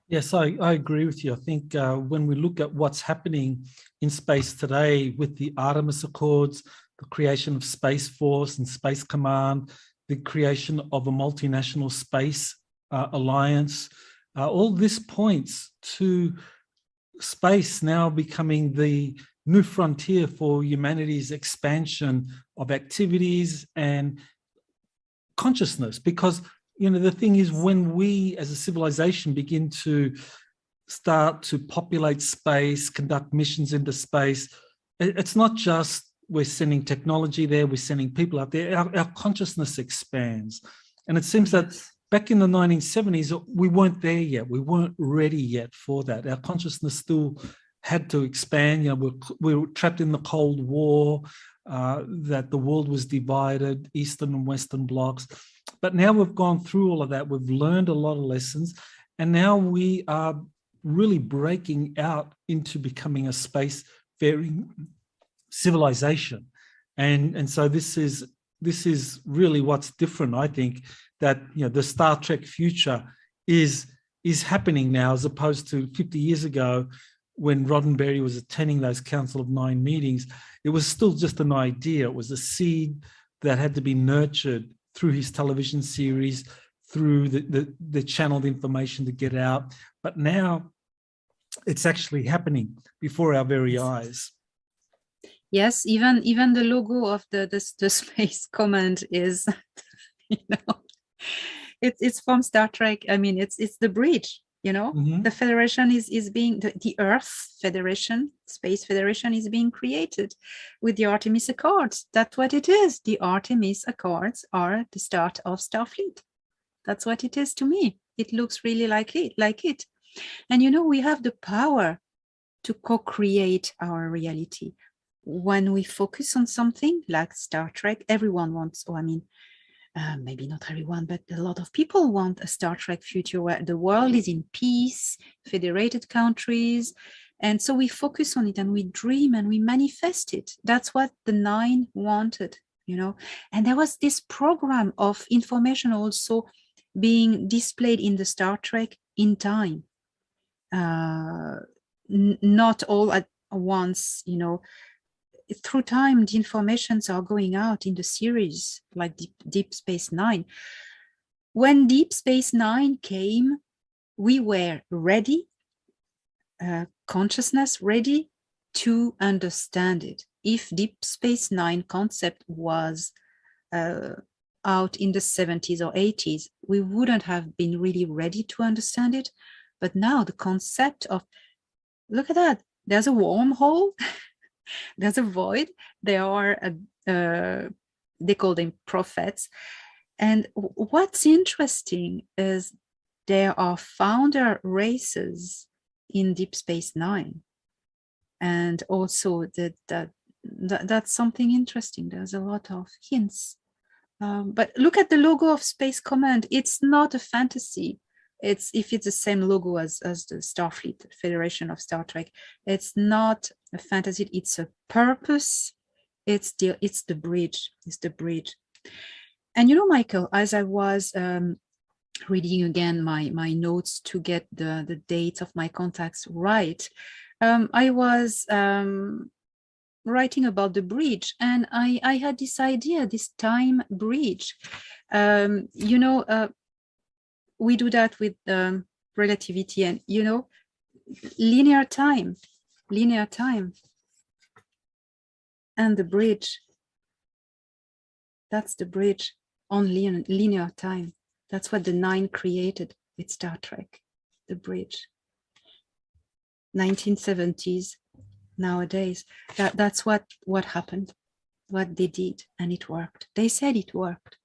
Yes, I agree with you. I think when we look at what's happening in space today with the Artemis Accords, the creation of Space Force and Space Command, the creation of a multinational space alliance, all this points to space now becoming the new frontier for humanity's expansion of activities and consciousness. Because, the thing is, when we as a civilization begin to start to populate space, conduct missions into space, it's not just we're sending technology there, we're sending people out there, our consciousness expands. And it seems that back in the 1970s, we weren't there yet. We weren't ready yet for that. Our consciousness still had to expand. We were trapped in the Cold War, that the world was divided, Eastern and Western blocks. But now we've gone through all of that. We've learned a lot of lessons. And now we are really breaking out into becoming a space-faring civilization. And so this is really what's different. I think that the Star Trek future is is happening now, as opposed to 50 years ago when Roddenberry was attending those Council of Nine meetings. It was still just an idea. It was a seed that had to be nurtured through his television series, through the channeled information to get out. But now it's actually happening before our very eyes. Yes, even the logo of the Space Command is, it's from Star Trek. I mean, it's the bridge. The Federation is being the Earth Federation, Space Federation is being created with the Artemis Accords. That's what it is. The Artemis Accords are the start of Starfleet. That's what it is to me. It looks really like it. And we have the power to co-create our reality. When we focus on something like Star Trek, everyone wants, maybe not everyone, but a lot of people want a Star Trek future where the world is in peace, federated countries. And so we focus on it and we dream and we manifest it. That's what the Nine wanted, And there was this program of information also being displayed in the Star Trek in time. Not all at once, through time, the informations are going out in the series, like Deep Space Nine. When Deep Space Nine came, we were ready, consciousness ready to understand it. If Deep Space Nine concept was out in the 70s or 80s, we wouldn't have been really ready to understand it. But now the concept of, look at that, there's a wormhole, there's a void, there are, they call them prophets. And what's interesting is there are founder races in Deep Space Nine. And also that's something interesting. There's a lot of hints. But look at the logo of Space Command. It's not a fantasy. If it's the same logo as the Starfleet Federation of Star Trek, it's not a fantasy. It's a purpose. It's the bridge. It's the bridge. And Michael, as I was reading again my notes to get the dates of my contacts right, I was writing about the bridge, and I had this idea, this time bridge. We do that with relativity and, linear time, and the bridge. That's the bridge on linear time. That's what the Nine created with Star Trek, the bridge. 1970s, nowadays, that's what happened, what they did, and it worked. They said it worked.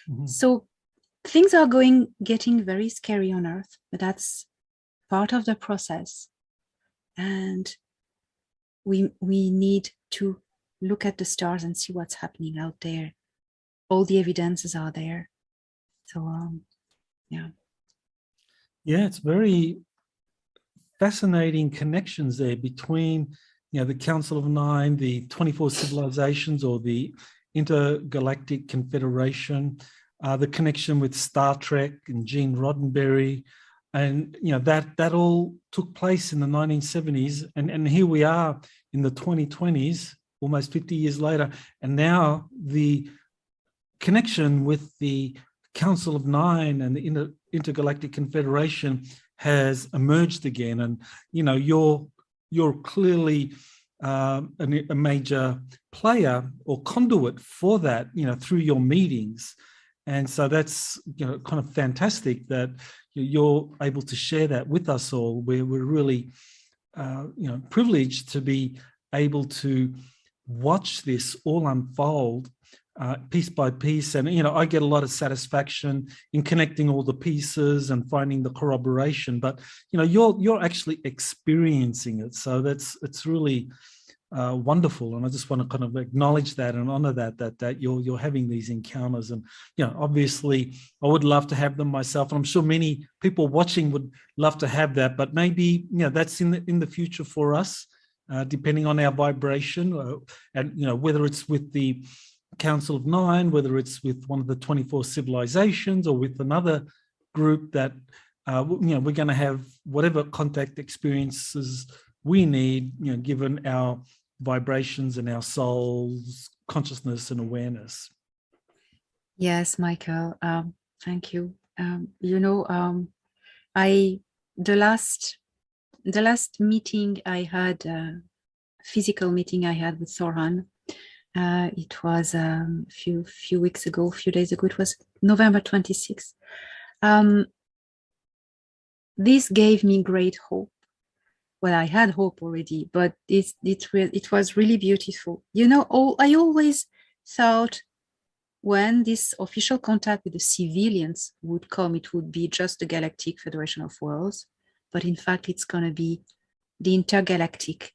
Mm-hmm. So things are getting very scary on Earth, but that's part of the process. And we need to look at the stars and see what's happening out there. All the evidences are there. So, yeah. Yeah, it's very fascinating connections there between, the Council of Nine, the 24 civilizations, or the Intergalactic Confederation, the connection with Star Trek and Gene Roddenberry, and that all took place in the 1970s, and here we are in the 2020s, almost 50 years later, and now the connection with the Council of Nine and the Intergalactic Confederation has emerged again, and you're clearly a major player or conduit for that, through your meetings. And so that's kind of fantastic that you're able to share that with us all. We're really privileged to be able to watch this all unfold piece by piece. And I get a lot of satisfaction in connecting all the pieces and finding the corroboration. But you're actually experiencing it, so it's really wonderful, and I just want to kind of acknowledge that and honor that you're having these encounters. And obviously I would love to have them myself, and I'm sure many people watching would love to have that, but maybe that's in the future for us, depending on our vibration, and whether it's with the Council of Nine, whether it's with one of the 24 civilizations, or with another group that we're going to have whatever contact experiences we need, given our vibrations and our soul's consciousness and awareness. Yes, Michael. Thank you. The last meeting I had, physical meeting I had with Soran, it was a few weeks ago, a few days ago. It was November 26th. This gave me great hope. Well, I had hope already, but it was really beautiful. I always thought when this official contact with the civilians would come, it would be just the Galactic Federation of Worlds. But in fact, it's going to be the Intergalactic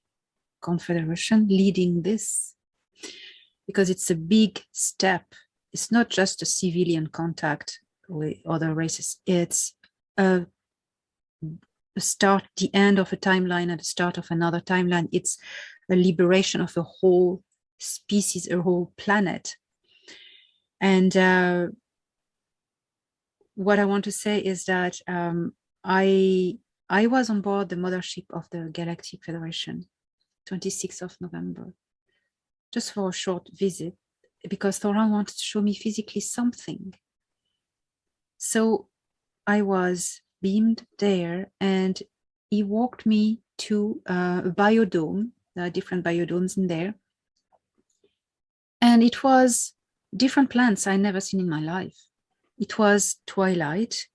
Confederation leading this, because it's a big step. It's not just a civilian contact with other races. It's a start, the end of a timeline and the start of another timeline. It's a liberation of a whole species, a whole planet. And what I want to say is that I was on board the mothership of the Galactic Federation, 26th of November, just for a short visit, because Thoran wanted to show me physically something. So I was beamed there, and he walked me to a biodome. There are different biodomes in there. And it was different plants I never seen in my life. It was twilight,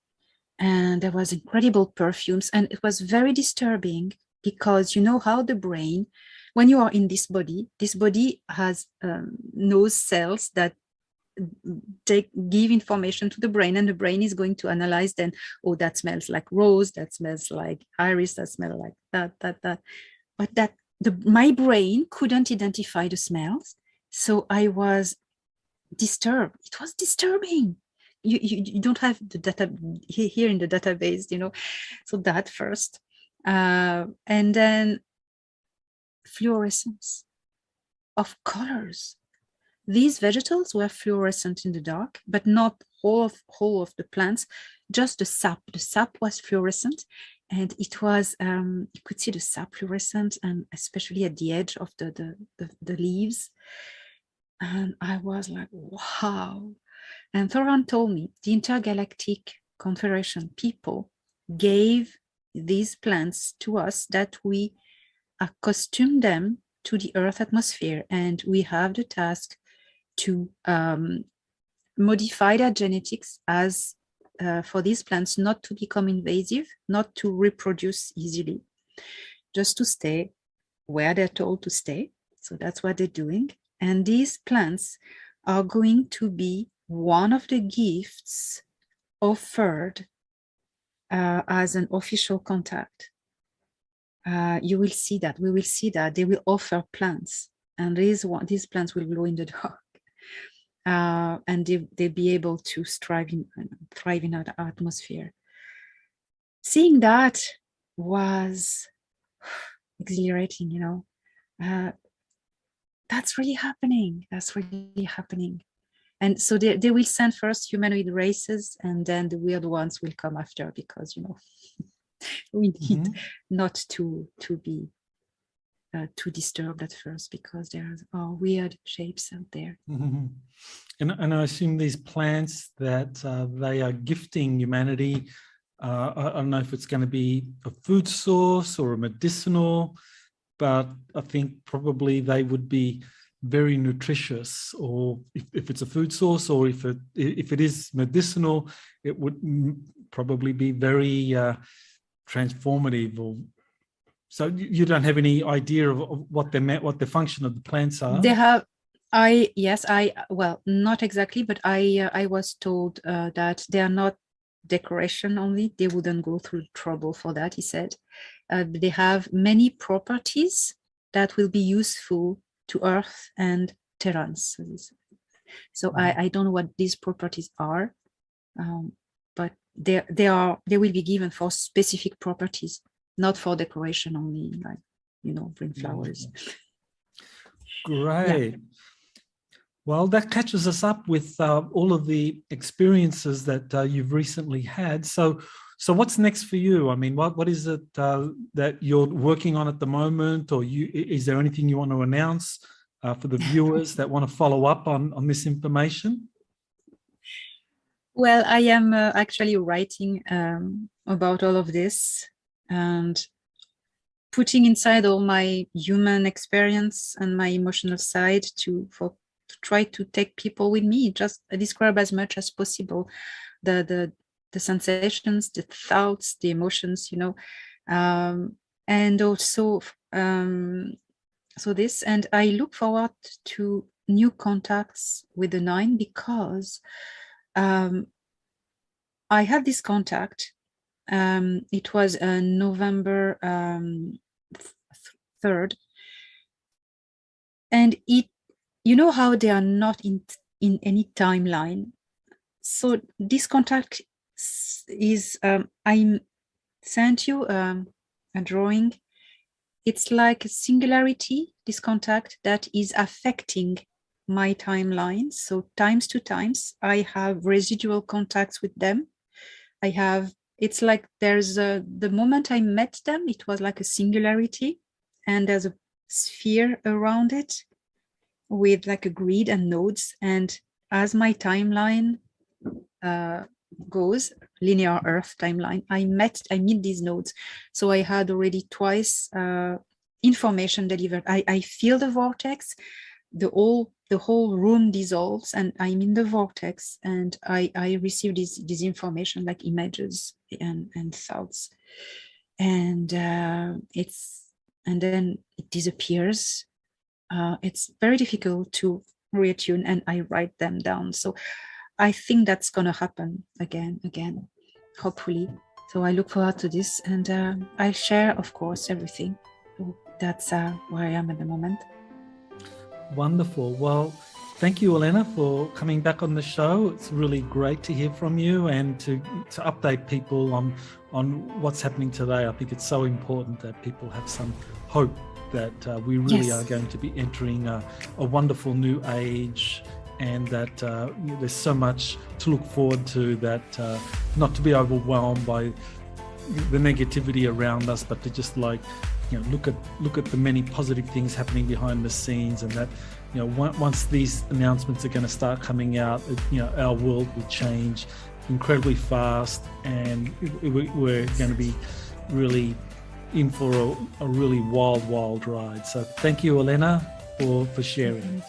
and there was incredible perfumes, and it was very disturbing, because you know how the brain, when you are in this body has nose cells that give information to the brain, and the brain is going to analyze then, oh, that smells like rose, that smells like iris, that smells like that. But my brain couldn't identify the smells, so I was disturbed. It was disturbing. You don't have the data here in the database, so that first, and then fluorescence of colors. These vegetables were fluorescent in the dark, but not whole of the plants, just the sap. The sap was fluorescent, and it was you could see the sap fluorescent, and especially at the edge of the leaves. And I was like, wow. And Thoran told me the Intergalactic Confederation people gave these plants to us, that we accustom them to the Earth atmosphere, and we have the task to modify their genetics as for these plants not to become invasive, not to reproduce easily, just to stay where they're told to stay. So that's what they're doing. And these plants are going to be one of the gifts offered as an official contact. You will see that. We will see that they will offer plants, and these plants will glow in the dark, and they'll be able to thrive in our atmosphere. Seeing that was exhilarating, that's really happening. And so they will send first humanoid races, and then the weird ones will come after, because we need not to be too disturbed at first, because there are weird shapes out there. And I assume these plants that they are gifting humanity, I don't know if it's going to be a food source or a medicinal, but I think probably they would be very nutritious, or if it's a food source, or if it is medicinal, it would probably be very transformative. So you don't have any idea of what the function of the plants are? They have. Well, not exactly, but I was told that they are not decoration only. They wouldn't go through trouble for that, he said. They have many properties that will be useful to Earth and Terrans. So I don't know what these properties are, but they will be given for specific properties, not for decoration only, like bring flowers. Great. Yeah. Well, that catches us up with all of the experiences that you've recently had. So So what's next for you? I mean, what is it that you're working on at the moment, or is there anything you want to announce for the viewers that want to follow up on this information? Well, I am actually writing about all of this and putting inside all my human experience and my emotional side to try to take people with me, just describe as much as possible the sensations, the thoughts, the emotions, and also so this, and I look forward to new contacts with the 9 because I had this contact. It was November 3rd, and you know how they are not in any timeline. So this contact is I sent you a drawing. It's like a singularity, this contact that is affecting my timeline. So times to times, I have residual contacts with them. It's like there's the moment I met them, it was like a singularity, and there's a sphere around it with like a grid and nodes. And as my timeline goes, linear Earth timeline, I meet these nodes. So I had already twice information delivered. I feel the vortex, the whole room dissolves, and I'm in the vortex, and I receive this information like images and thoughts, and then it disappears. It's very difficult to reattune, and I write them down. So I think that's gonna happen again, hopefully. So I look forward to this, and I'll share, of course, everything. So that's where I am at the moment. Wonderful. Well, thank you, Elena, for coming back on the show. It's really great to hear from you and to update people on what's happening today. I think it's so important that people have some hope that we really are going to be entering a wonderful new age, and that there's so much to look forward to, that not to be overwhelmed by the negativity around us, but to just look at the many positive things happening behind the scenes, and that once these announcements are going to start coming out, our world will change incredibly fast, and we're going to be really in for a really wild ride. So thank you, Elena, for sharing.